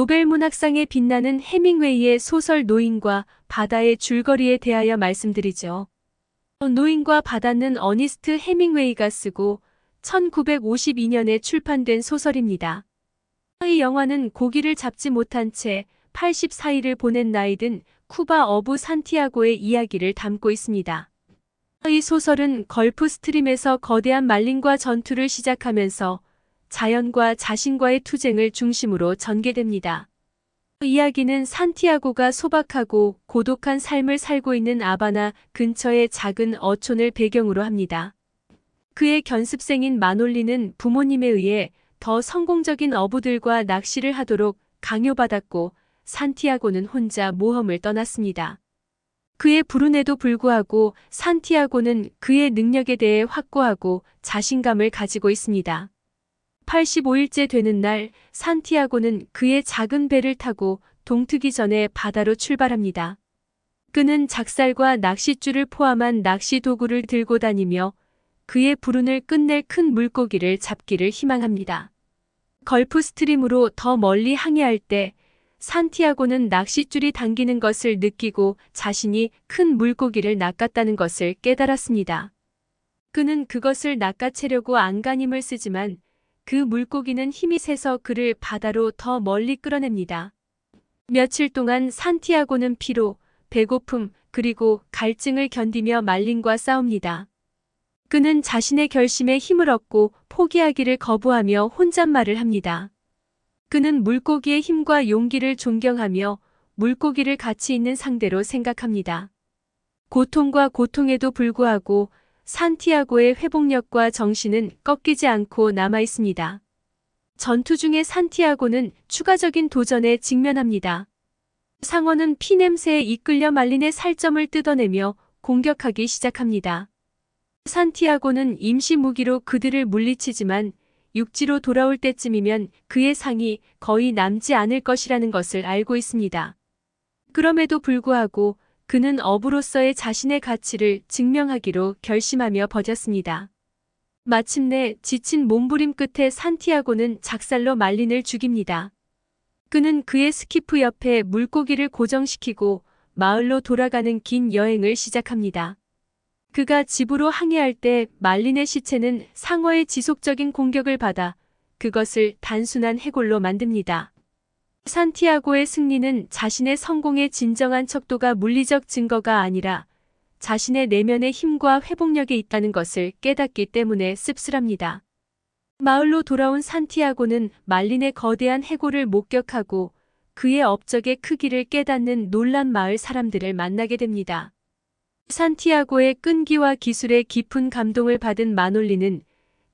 노벨 문학상에 빛나는 해밍웨이의 소설 노인과 바다의 줄거리에 대하여 말씀드리죠. 노인과 바다는 어니스트 해밍웨이가 쓰고 1952년에 출판된 소설입니다. 이 영화는 고기를 잡지 못한 채 84일을 보낸 나이든 쿠바 어부 산티아고의 이야기를 담고 있습니다. 이 소설은 걸프 스트림에서 거대한 말린과 전투를 시작하면서 자연과 자신과의 투쟁을 중심으로 전개됩니다. 이야기는 산티아고가 소박하고 고독한 삶을 살고 있는 아바나 근처의 작은 어촌을 배경으로 합니다. 그의 견습생인 마놀리는 부모님에 의해 더 성공적인 어부들과 낚시를 하도록 강요받았고 산티아고는 혼자 모험을 떠났습니다. 그의 불운에도 불구하고 산티아고는 그의 능력에 대해 확고하고 자신감을 가지고 있습니다. 85일째 되는 날 산티아고는 그의 작은 배를 타고 동트기 전에 바다로 출발합니다. 그는 작살과 낚싯줄을 포함한 낚시 도구를 들고 다니며 그의 불운을 끝낼 큰 물고기를 잡기를 희망합니다. 걸프 스트림으로 더 멀리 항해할 때 산티아고는 낚싯줄이 당기는 것을 느끼고 자신이 큰 물고기를 낚았다는 것을 깨달았습니다. 그는 그것을 낚아채려고 안간힘을 쓰지만 그 물고기는 힘이 세서 그를 바다로 더 멀리 끌어냅니다. 며칠 동안 산티아고는 피로, 배고픔, 그리고 갈증을 견디며 말린과 싸웁니다. 그는 자신의 결심에 힘을 얻고 포기하기를 거부하며 혼잣말을 합니다. 그는 물고기의 힘과 용기를 존경하며 물고기를 가치 있는 상대로 생각합니다. 고통과 고통에도 불구하고 산티아고의 회복력과 정신은 꺾이지 않고 남아 있습니다. 전투 중에 산티아고는 추가적인 도전에 직면합니다. 상어는 피냄새에 이끌려 말린의 살점을 뜯어내며 공격하기 시작합니다. 산티아고는 임시 무기로 그들을 물리치지만 육지로 돌아올 때쯤이면 그의 상이 거의 남지 않을 것이라는 것을 알고 있습니다. 그럼에도 불구하고 그는 어부로서의 자신의 가치를 증명하기로 결심하며 버텼습니다. 마침내 지친 몸부림 끝에 산티아고는 작살로 말린을 죽입니다. 그는 그의 스키프 옆에 물고기를 고정시키고 마을로 돌아가는 긴 여행을 시작합니다. 그가 집으로 항해할 때 말린의 시체는 상어의 지속적인 공격을 받아 그것을 단순한 해골로 만듭니다. 산티아고의 승리는 자신의 성공의 진정한 척도가 물리적 증거가 아니라 자신의 내면의 힘과 회복력에 있다는 것을 깨닫기 때문에 씁쓸합니다. 마을로 돌아온 산티아고는 말린의 거대한 해골을 목격하고 그의 업적의 크기를 깨닫는 놀란 마을 사람들을 만나게 됩니다. 산티아고의 끈기와 기술에 깊은 감동을 받은 마놀리는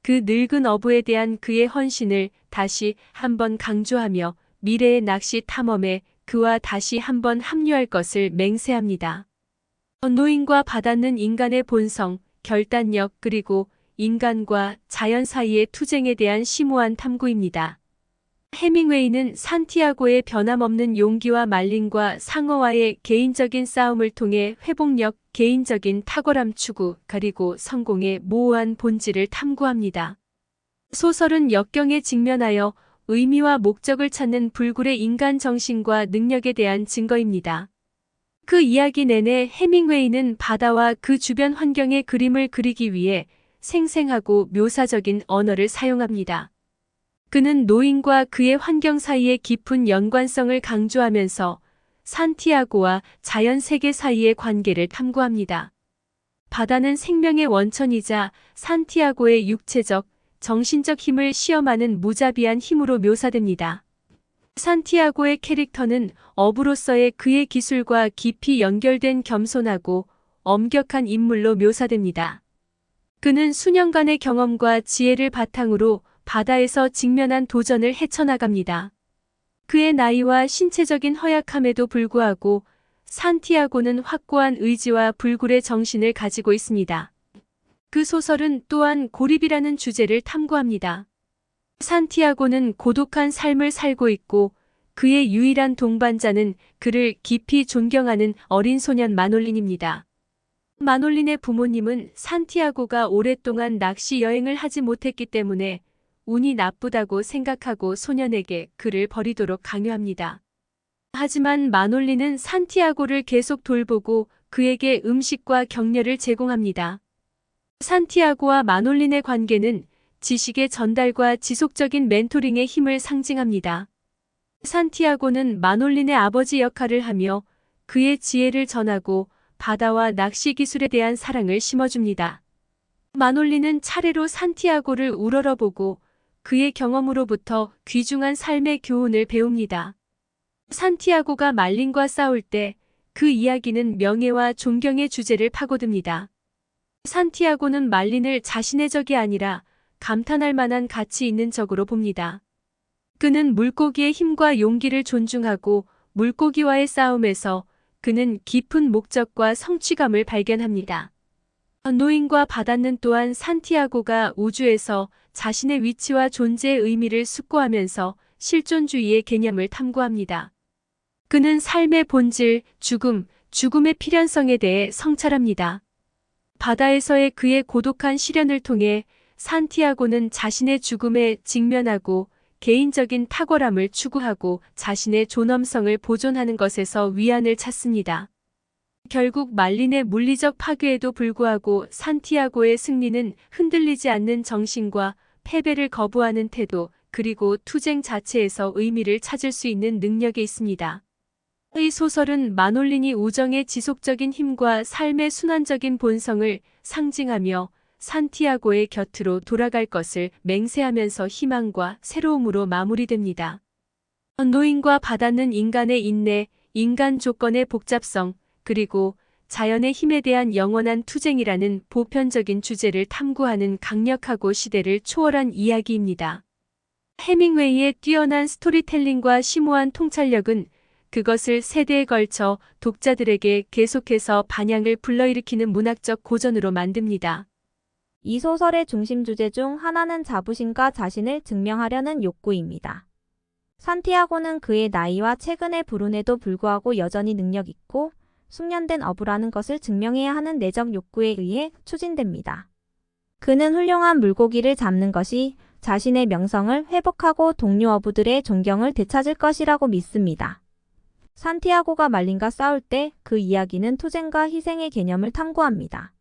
그 늙은 어부에 대한 그의 헌신을 다시 한번 강조하며 미래의 낚시 탐험에 그와 다시 한번 합류할 것을 맹세합니다. 노인과 바다는 인간의 본성, 결단력 그리고 인간과 자연 사이의 투쟁에 대한 심오한 탐구입니다. 해밍웨이는 산티아고의 변함없는 용기와 말린과 상어와의 개인적인 싸움을 통해 회복력, 개인적인 탁월함 추구, 그리고 성공의 모호한 본질을 탐구합니다. 소설은 역경에 직면하여 의미와 목적을 찾는 불굴의 인간 정신과 능력에 대한 증거입니다. 그 이야기 내내 해밍웨이는 바다와 그 주변 환경의 그림을 그리기 위해 생생하고 묘사적인 언어를 사용합니다. 그는 노인과 그의 환경 사이의 깊은 연관성을 강조하면서 산티아고와 자연 세계 사이의 관계를 탐구합니다. 바다는 생명의 원천이자 산티아고의 육체적, 정신적 힘을 시험하는 무자비한 힘으로 묘사됩니다. 산티아고의 캐릭터는 어부로서의 그의 기술과 깊이 연결된 겸손하고 엄격한 인물로 묘사됩니다. 그는 수년간의 경험과 지혜를 바탕으로 바다에서 직면한 도전을 헤쳐나갑니다. 그의 나이와 신체적인 허약함에도 불구하고 산티아고는 확고한 의지와 불굴의 정신을 가지고 있습니다. 그 소설은 또한 고립이라는 주제를 탐구합니다. 산티아고는 고독한 삶을 살고 있고 그의 유일한 동반자는 그를 깊이 존경하는 어린 소년 마놀린입니다. 마놀린의 부모님은 산티아고가 오랫동안 낚시 여행을 하지 못했기 때문에 운이 나쁘다고 생각하고 소년에게 그를 버리도록 강요합니다. 하지만 마놀리는 산티아고를 계속 돌보고 그에게 음식과 격려를 제공합니다. 산티아고와 마놀린의 관계는 지식의 전달과 지속적인 멘토링의 힘을 상징합니다. 산티아고는 마놀린의 아버지 역할을 하며 그의 지혜를 전하고 바다와 낚시 기술에 대한 사랑을 심어줍니다. 마놀린은 차례로 산티아고를 우러러보고 그의 경험으로부터 귀중한 삶의 교훈을 배웁니다. 산티아고가 말린과 싸울 때 그 이야기는 명예와 존경의 주제를 파고듭니다. 산티아고는 말린을 자신의 적이 아니라 감탄할 만한 가치 있는 적으로 봅니다. 그는 물고기의 힘과 용기를 존중하고 물고기와의 싸움에서 그는 깊은 목적과 성취감을 발견합니다. 노인과 바다는 또한 산티아고가 우주에서 자신의 위치와 존재의 의미를 숙고하면서 실존주의의 개념을 탐구합니다. 그는 삶의 본질, 죽음의 필연성에 대해 성찰합니다. 바다에서의 그의 고독한 시련을 통해 산티아고는 자신의 죽음에 직면하고 개인적인 탁월함을 추구하고 자신의 존엄성을 보존하는 것에서 위안을 찾습니다. 결국 말린의 물리적 파괴에도 불구하고 산티아고의 승리는 흔들리지 않는 정신과 패배를 거부하는 태도, 그리고 투쟁 자체에서 의미를 찾을 수 있는 능력에 있습니다. 이 소설은 마놀린이 우정의 지속적인 힘과 삶의 순환적인 본성을 상징하며 산티아고의 곁으로 돌아갈 것을 맹세하면서 희망과 새로움으로 마무리됩니다. 노인과 바다는 인간의 인내, 인간 조건의 복잡성, 그리고 자연의 힘에 대한 영원한 투쟁이라는 보편적인 주제를 탐구하는 강력하고 시대를 초월한 이야기입니다. 해밍웨이의 뛰어난 스토리텔링과 심오한 통찰력은 그것을 세대에 걸쳐 독자들에게 계속해서 반향을 불러일으키는 문학적 고전으로 만듭니다. 이 소설의 중심 주제 중 하나는 자부심과 자신을 증명하려는 욕구입니다. 산티아고는 그의 나이와 최근의 불운에도 불구하고 여전히 능력 있고 숙련된 어부라는 것을 증명해야 하는 내적 욕구에 의해 추진됩니다. 그는 훌륭한 물고기를 잡는 것이 자신의 명성을 회복하고 동료 어부들의 존경을 되찾을 것이라고 믿습니다. 산티아고가 말린과 싸울 때 그 이야기는 투쟁과 희생의 개념을 탐구합니다.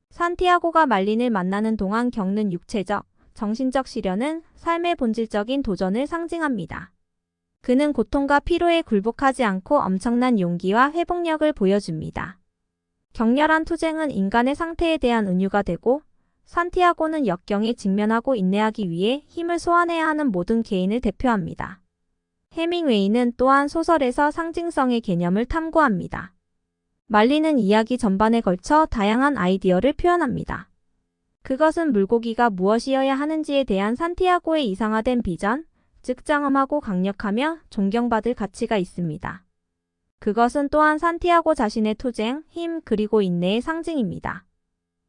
산티아고가 말린을 만나는 동안 겪는 육체적, 정신적 시련은 삶의 본질적인 도전을 상징합니다. 그는 고통과 피로에 굴복하지 않고 엄청난 용기와 회복력을 보여줍니다. 격렬한 투쟁은 인간의 상태에 대한 은유가 되고 산티아고는 역경에 직면하고 인내하기 위해 힘을 소환해야 하는 모든 개인을 대표합니다. 해밍웨이는 또한 소설에서 상징성의 개념을 탐구합니다. 말린은 이야기 전반에 걸쳐 다양한 아이디어를 표현합니다. 그것은 물고기가 무엇이어야 하는지에 대한 산티아고의 이상화된 비전, 즉 장엄하고 강력하며 존경받을 가치가 있습니다. 그것은 또한 산티아고 자신의 투쟁, 힘 그리고 인내의 상징입니다.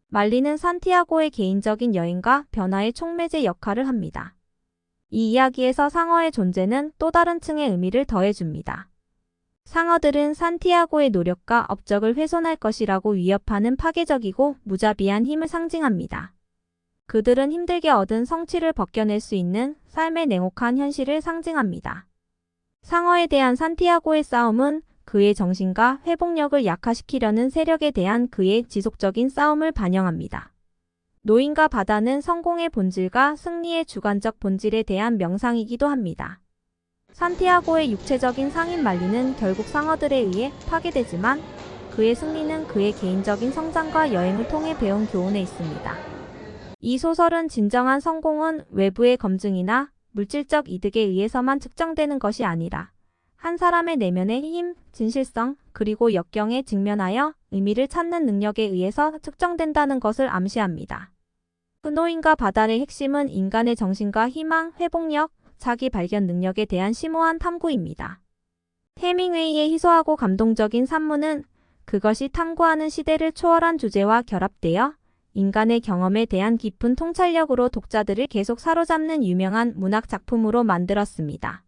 말린은 산티아고의 개인적인 여행과 변화의 촉매제 역할을 합니다. 이 이야기에서 상어의 존재는 또 다른 층의 의미를 더해줍니다. 상어들은 산티아고의 노력과 업적을 훼손할 것이라고 위협하는 파괴적이고 무자비한 힘을 상징합니다. 그들은 힘들게 얻은 성취를 벗겨낼 수 있는 삶의 냉혹한 현실을 상징합니다. 상어에 대한 산티아고의 싸움은 그의 정신과 회복력을 약화시키려는 세력에 대한 그의 지속적인 싸움을 반영합니다. 노인과 바다는 성공의 본질과 승리의 주관적 본질에 대한 명상이기도 합니다. 산티아고의 육체적인 상인 말리는 결국 상어들에 의해 파괴되지만 그의 승리는 그의 개인적인 성장과 여행을 통해 배운 교훈에 있습니다. 이 소설은 진정한 성공은 외부의 검증이나 물질적 이득에 의해서만 측정되는 것이 아니라 한 사람의 내면의 힘, 진실성, 그리고 역경에 직면하여 의미를 찾는 능력에 의해서 측정된다는 것을 암시합니다. 그 노인과 바다의 핵심은 인간의 정신과 희망, 회복력, 자기 발견 능력에 대한 심오한 탐구입니다. 해밍웨이의 희소하고 감동적인 산문은 그것이 탐구하는 시대를 초월한 주제와 결합되어 인간의 경험에 대한 깊은 통찰력으로 독자들을 계속 사로잡는 유명한 문학 작품으로 만들었습니다.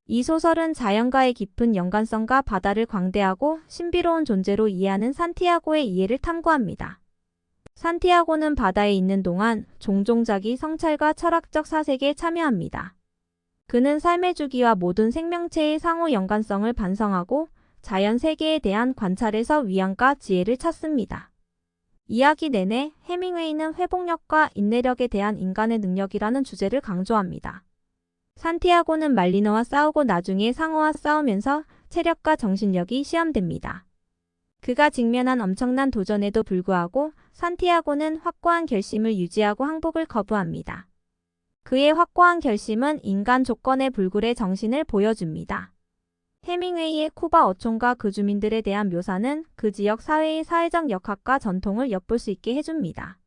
이 소설은 자연과의 깊은 연관성과 바다를 광대하고 신비로운 존재로 이해하는 산티아고의 이해를 탐구합니다. 산티아고는 바다에 있는 동안 종종 자기 성찰과 철학적 사색에 참여합니다. 그는 삶의 주기와 모든 생명체의 상호 연관성을 반성하고 자연 세계에 대한 관찰에서 위안과 지혜를 찾습니다. 이야기 내내 해밍웨이는 회복력과 인내력에 대한 인간의 능력이라는 주제를 강조합니다. 산티아고는 말리너와 싸우고 나중에 상어와 싸우면서 체력과 정신력이 시험됩니다. 그가 직면한 엄청난 도전에도 불구하고 산티아고는 확고한 결심을 유지하고 항복을 거부합니다. 그의 확고한 결심은 인간 조건의 불굴의 정신을 보여줍니다. 해밍웨이의 쿠바 어촌과 그 주민들에 대한 묘사는 그 지역 사회의 사회적 역학과 전통을 엿볼 수 있게 해줍니다.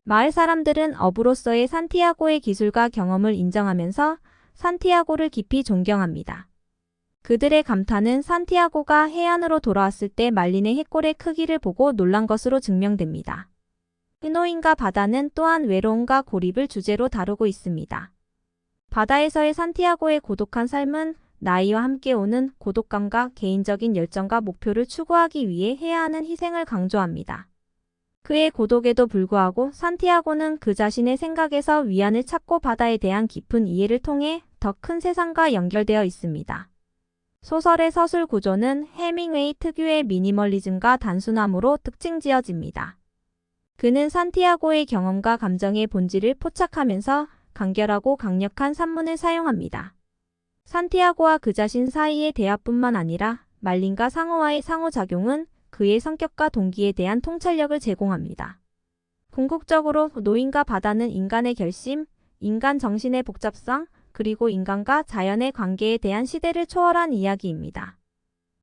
마을 사람들은 어부로서의 산티아고의 기술과 경험을 인정하면서 산티아고를 깊이 존경합니다. 그들의 감탄은 산티아고가 해안으로 돌아왔을 때 말린의 해골의 크기를 보고 놀란 것으로 증명됩니다. 흐노인과 바다는 또한 외로움과 고립을 주제로 다루고 있습니다. 바다에서의 산티아고의 고독한 삶은 나이와 함께 오는 고독감과 개인적인 열정과 목표를 추구하기 위해 해야 하는 희생을 강조합니다. 그의 고독에도 불구하고 산티아고는 그 자신의 생각에서 위안을 찾고 바다에 대한 깊은 이해를 통해 더 큰 세상과 연결되어 있습니다. 소설의 서술 구조는 해밍웨이 특유의 미니멀리즘과 단순함으로 특징지어집니다. 그는 산티아고의 경험과 감정의 본질을 포착하면서 간결하고 강력한 산문을 사용합니다. 산티아고와 그 자신 사이의 대화뿐만 아니라 말린과 상어와의 상호작용은 그의 성격과 동기에 대한 통찰력을 제공합니다. 궁극적으로 노인과 바다는 인간의 결심, 인간 정신의 복잡성, 그리고 인간과 자연의 관계에 대한 시대를 초월한 이야기입니다.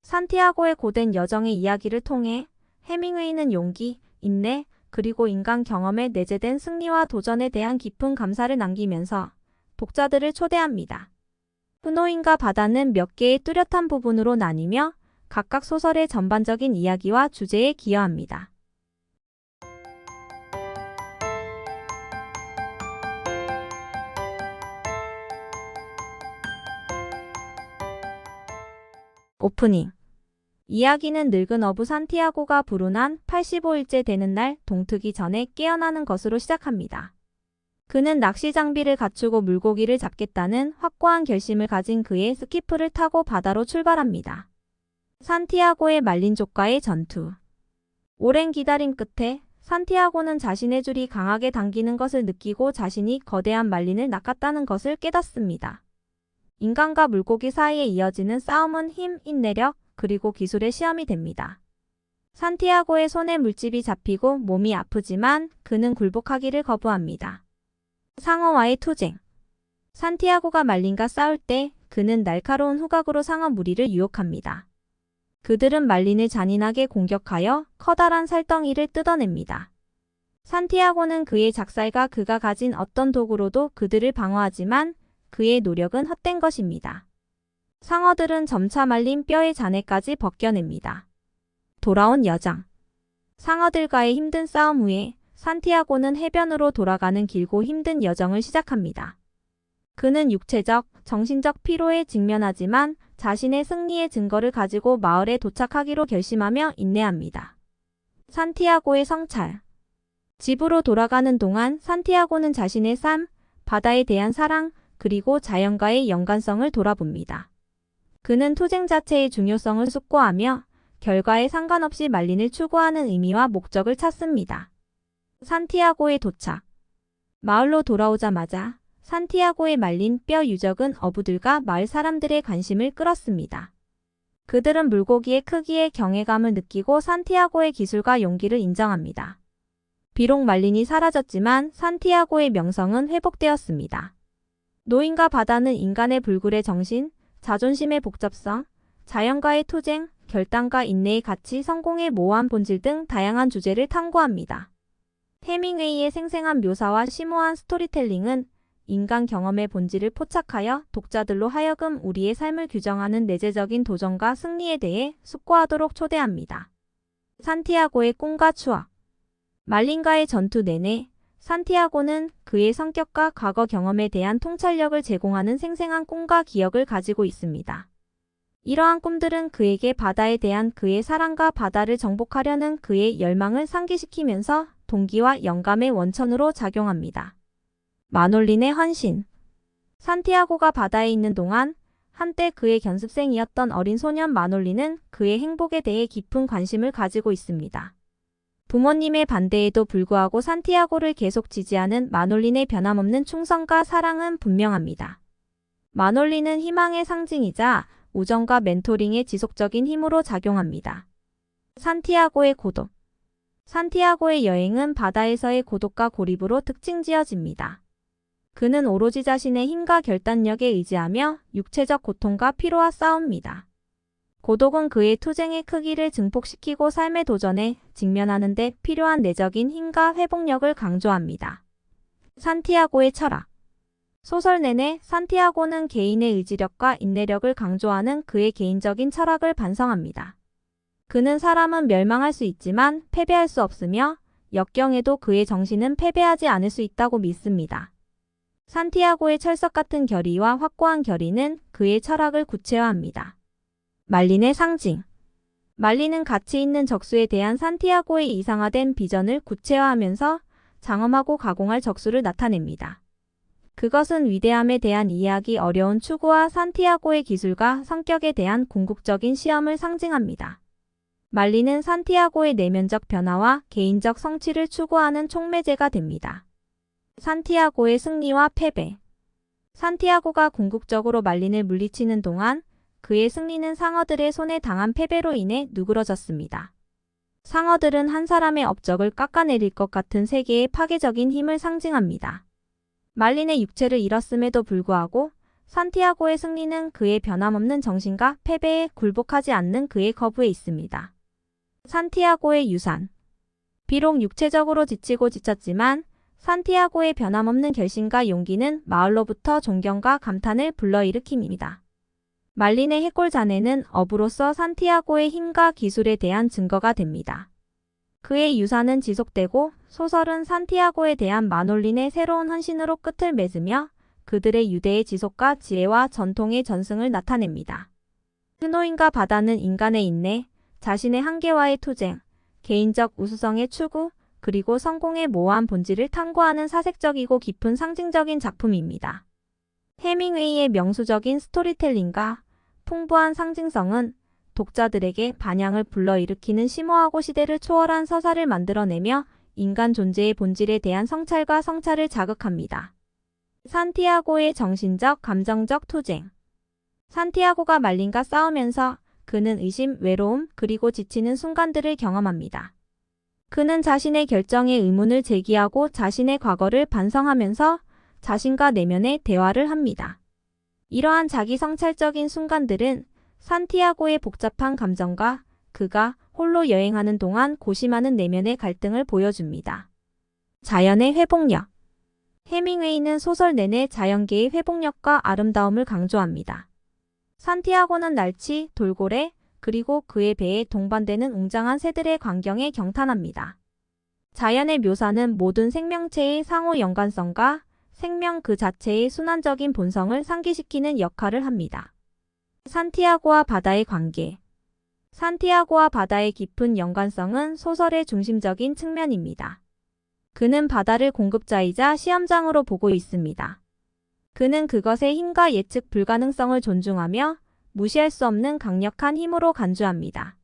산티아고의 고된 여정의 이야기를 통해 해밍웨이는 용기, 인내, 그리고 인간 경험에 내재된 승리와 도전에 대한 깊은 감사를 남기면서 독자들을 초대합니다. 흐노인과 바다는 몇 개의 뚜렷한 부분으로 나뉘며 각각 소설의 전반적인 이야기와 주제에 기여합니다. 오프닝. 이야기는 늙은 어부 산티아고가 불운한 85일째 되는 날 동트기 전에 깨어나는 것으로 시작합니다. 그는 낚시 장비를 갖추고 물고기를 잡겠다는 확고한 결심을 가진 그의 스키프를 타고 바다로 출발합니다. 산티아고의 말린족과의 전투. 오랜 기다림 끝에 산티아고는 자신의 줄이 강하게 당기는 것을 느끼고 자신이 거대한 말린을 낚았다는 것을 깨닫습니다. 인간과 물고기 사이에 이어지는 싸움은 힘, 인내력, 그리고 기술의 시험이 됩니다. 산티아고의 손에 물집이 잡히고 몸이 아프지만 그는 굴복하기를 거부합니다. 상어와의 투쟁. 산티아고가 말린과 싸울 때 그는 날카로운 후각으로 상어 무리를 유혹합니다. 그들은 말린을 잔인하게 공격하여 커다란 살덩이를 뜯어냅니다. 산티아고는 그의 작살과 그가 가진 어떤 도구로도 그들을 방어하지만 그의 노력은 헛된 것입니다. 상어들은 점차 말린 뼈의 잔해까지 벗겨냅니다. 돌아온 여정. 상어들과의 힘든 싸움 후에 산티아고는 해변으로 돌아가는 길고 힘든 여정을 시작합니다. 그는 육체적, 정신적 피로에 직면하지만 자신의 승리의 증거를 가지고 마을에 도착하기로 결심하며 인내합니다. 산티아고의 성찰. 집으로 돌아가는 동안 산티아고는 자신의 삶, 바다에 대한 사랑, 그리고 자연과의 연관성을 돌아봅니다. 그는 투쟁 자체의 중요성을 숙고하며 결과에 상관없이 말린을 추구하는 의미와 목적을 찾습니다. 산티아고의 도착. 마을로 돌아오자마자 산티아고의 말린 뼈 유적은 어부들과 마을 사람들의 관심을 끌었습니다. 그들은 물고기의 크기에 경외감을 느끼고 산티아고의 기술과 용기를 인정합니다. 비록 말린이 사라졌지만 산티아고의 명성은 회복되었습니다. 노인과 바다는 인간의 불굴의 정신, 자존심의 복잡성, 자연과의 투쟁, 결단과 인내의 가치, 성공의 모호한 본질 등 다양한 주제를 탐구합니다. 해밍웨이의 생생한 묘사와 심오한 스토리텔링은 인간 경험의 본질을 포착하여 독자들로 하여금 우리의 삶을 규정하는 내재적인 도전과 승리에 대해 숙고하도록 초대합니다. 산티아고의 꿈과 추억. 말린과의 전투 내내 산티아고는 그의 성격과 과거 경험에 대한 통찰력을 제공하는 생생한 꿈과 기억을 가지고 있습니다. 이러한 꿈들은 그에게 바다에 대한 그의 사랑과 바다를 정복하려는 그의 열망을 상기시키면서 동기와 영감의 원천으로 작용합니다. 마놀린의 헌신. 산티아고가 바다에 있는 동안 한때 그의 견습생이었던 어린 소년 마놀린은 그의 행복에 대해 깊은 관심을 가지고 있습니다. 부모님의 반대에도 불구하고 산티아고를 계속 지지하는 마놀린의 변함없는 충성과 사랑은 분명합니다. 마놀린은 희망의 상징이자 우정과 멘토링의 지속적인 힘으로 작용합니다. 산티아고의 고독. 산티아고의 여행은 바다에서의 고독과 고립으로 특징지어집니다. 그는 오로지 자신의 힘과 결단력에 의지하며 육체적 고통과 피로와 싸웁니다. 고독은 그의 투쟁의 크기를 증폭시키고 삶의 도전에 직면하는 데 필요한 내적인 힘과 회복력을 강조합니다. 산티아고의 철학. 소설 내내 산티아고는 개인의 의지력과 인내력을 강조하는 그의 개인적인 철학을 반성합니다. 그는 사람은 멸망할 수 있지만 패배할 수 없으며 역경에도 그의 정신은 패배하지 않을 수 있다고 믿습니다. 산티아고의 철석 같은 결의와 확고한 결의는 그의 철학을 구체화합니다. 말린의 상징. 말린은 가치 있는 적수에 대한 산티아고의 이상화된 비전을 구체화하면서 장엄하고 가공할 적수를 나타냅니다. 그것은 위대함에 대한 이해하기 어려운 추구와 산티아고의 기술과 성격에 대한 궁극적인 시험을 상징합니다. 말린은 산티아고의 내면적 변화와 개인적 성취를 추구하는 촉매제가 됩니다. 산티아고의 승리와 패배. 산티아고가 궁극적으로 말린을 물리치는 동안 그의 승리는 상어들의 손에 당한 패배로 인해 누그러졌습니다. 상어들은 한 사람의 업적을 깎아내릴 것 같은 세계의 파괴적인 힘을 상징합니다. 말린의 육체를 잃었음에도 불구하고 산티아고의 승리는 그의 변함없는 정신과 패배에 굴복하지 않는 그의 거부에 있습니다. 산티아고의 유산. 비록 육체적으로 지치고 지쳤지만 산티아고의 변함없는 결심과 용기는 마을로부터 존경과 감탄을 불러일으킵니다. 말린의 해골자네는 어부로서 산티아고의 힘과 기술에 대한 증거가 됩니다. 그의 유산은 지속되고 소설은 산티아고에 대한 마놀린의 새로운 헌신으로 끝을 맺으며 그들의 유대의 지속과 지혜와 전통의 전승을 나타냅니다. 스노인과 바다는 인간의 인내, 자신의 한계와의 투쟁, 개인적 우수성의 추구, 그리고 성공의 모호한 본질을 탐구하는 사색적이고 깊은 상징적인 작품입니다. 해밍웨이의 명수적인 스토리텔링과 풍부한 상징성은 독자들에게 반향을 불러일으키는 심오하고 시대를 초월한 서사를 만들어내며 인간 존재의 본질에 대한 성찰과 성찰을 자극합니다. 산티아고의 정신적, 감정적 투쟁. 산티아고가 말린과 싸우면서 그는 의심, 외로움, 그리고 지치는 순간들을 경험합니다. 그는 자신의 결정에 의문을 제기하고 자신의 과거를 반성하면서 자신과 내면의 대화를 합니다. 이러한 자기 성찰적인 순간들은 산티아고의 복잡한 감정과 그가 홀로 여행하는 동안 고심하는 내면의 갈등을 보여줍니다. 자연의 회복력. 해밍웨이는 소설 내내 자연계의 회복력과 아름다움을 강조합니다. 산티아고는 날치, 돌고래, 그리고 그의 배에 동반되는 웅장한 새들의 광경에 경탄합니다. 자연의 묘사는 모든 생명체의 상호 연관성과 생명 그 자체의 순환적인 본성을 상기시키는 역할을 합니다. 산티아고와 바다의 관계. 산티아고와 바다의 깊은 연관성은 소설의 중심적인 측면입니다. 그는 바다를 공급자이자 시험장으로 보고 있습니다. 그는 그것의 힘과 예측 불가능성을 존중하며 무시할 수 없는 강력한 힘으로 간주합니다.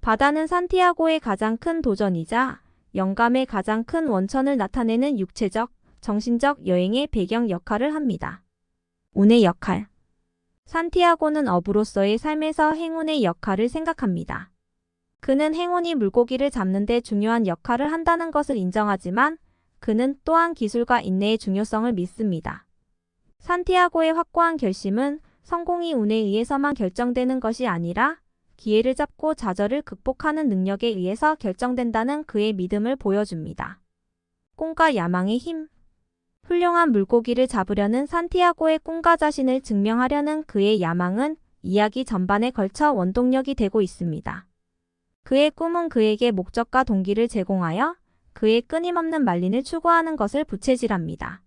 바다는 산티아고의 가장 큰 도전이자 영감의 가장 큰 원천을 나타내는 육체적, 정신적 여행의 배경 역할을 합니다. 운의 역할. 산티아고는 어부로서의 삶에서 행운의 역할을 생각합니다. 그는 행운이 물고기를 잡는 데 중요한 역할을 한다는 것을 인정하지만 그는 또한 기술과 인내의 중요성을 믿습니다. 산티아고의 확고한 결심은 성공이 운에 의해서만 결정되는 것이 아니라 기회를 잡고 좌절을 극복하는 능력에 의해서 결정된다는 그의 믿음을 보여줍니다. 꿈과 야망의 힘. 훌륭한 물고기를 잡으려는 산티아고의 꿈과 자신을 증명하려는 그의 야망은 이야기 전반에 걸쳐 원동력이 되고 있습니다. 그의 꿈은 그에게 목적과 동기를 제공하여 그의 끊임없는 말린을 추구하는 것을 부채질합니다.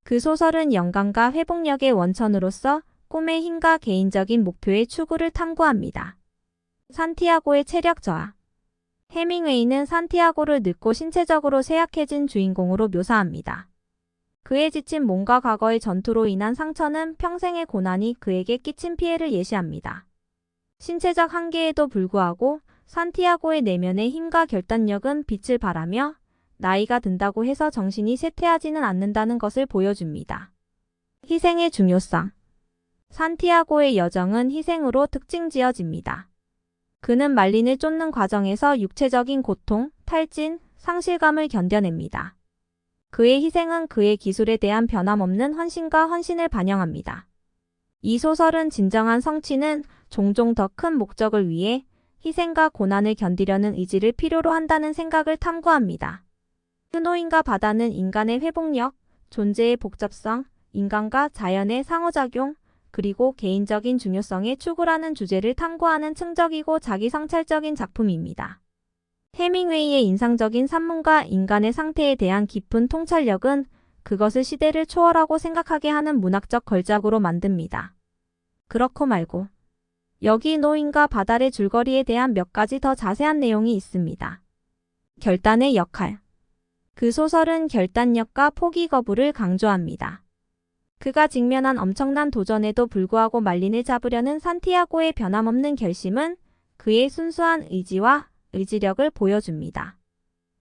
그 소설은 영감과 회복력의 원천으로서 꿈의 힘과 개인적인 목표의 추구를 탐구합니다. 산티아고의 체력 저하. 해밍웨이는 산티아고를 늙고 신체적으로 쇠약해진 주인공으로 묘사합니다. 그의 지친 몸과 과거의 전투로 인한 상처는 평생의 고난이 그에게 끼친 피해를 예시합니다. 신체적 한계에도 불구하고 산티아고의 내면의 힘과 결단력은 빛을 발하며 나이가 든다고 해서 정신이 쇠퇴하지는 않는다는 것을 보여줍니다. 희생의 중요성. 산티아고의 여정은 희생으로 특징지어집니다. 그는 말린을 쫓는 과정에서 육체적인 고통, 탈진, 상실감을 견뎌냅니다. 그의 희생은 그의 기술에 대한 변함없는 헌신과 헌신을 반영합니다. 이 소설은 진정한 성취는 종종 더 큰 목적을 위해 희생과 고난을 견디려는 의지를 필요로 한다는 생각을 탐구합니다. 노인과 바다는 인간의 회복력, 존재의 복잡성, 인간과 자연의 상호작용, 그리고 개인적인 중요성에 추구라는 주제를 탐구하는 측적이고 자기성찰적인 작품입니다. 해밍웨이의 인상적인 산문과 인간의 상태에 대한 깊은 통찰력은 그것을 시대를 초월하고 생각하게 하는 문학적 걸작으로 만듭니다. 그렇고 말고 여기 노인과 바다의 줄거리에 대한 몇 가지 더 자세한 내용이 있습니다. 결단의 역할. 그 소설은 결단력과 포기 거부를 강조합니다. 그가 직면한 엄청난 도전에도 불구하고 말린을 잡으려는 산티아고의 변함없는 결심은 그의 순수한 의지와 의지력을 보여줍니다.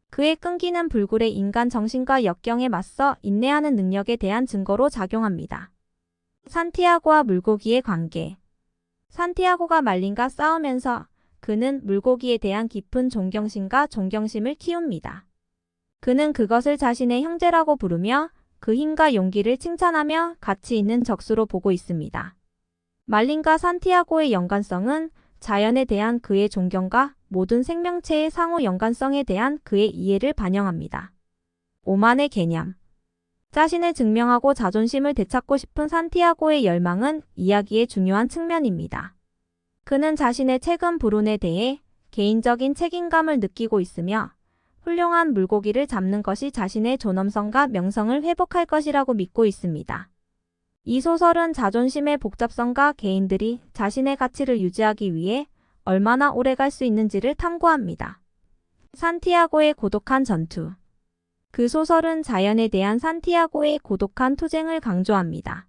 그의 끈기는 불굴의 인간 정신과 역경에 맞서 인내하는 능력에 대한 증거로 작용합니다. 산티아고와 물고기의 관계. 산티아고가 말린과 싸우면서 그는 물고기에 대한 깊은 존경심을 키웁니다. 그는 그것을 자신의 형제라고 부르며 그 힘과 용기를 칭찬하며 가치 있는 적수로 보고 있습니다. 말린과 산티아고의 연관성은 자연에 대한 그의 존경과 모든 생명체의 상호 연관성에 대한 그의 이해를 반영합니다. 오만의 개념. 자신을 증명하고 자존심을 되찾고 싶은 산티아고의 열망은 이야기의 중요한 측면입니다. 그는 자신의 최근 불운에 대해 개인적인 책임감을 느끼고 있으며 훌륭한 물고기를 잡는 것이 자신의 존엄성과 명성을 회복할 것이라고 믿고 있습니다. 이 소설은 자존심의 복잡성과 개인들이 자신의 가치를 유지하기 위해 얼마나 오래 갈 수 있는지를 탐구합니다. 산티아고의 고독한 전투. 그 소설은 자연에 대한 산티아고의 고독한 투쟁을 강조합니다.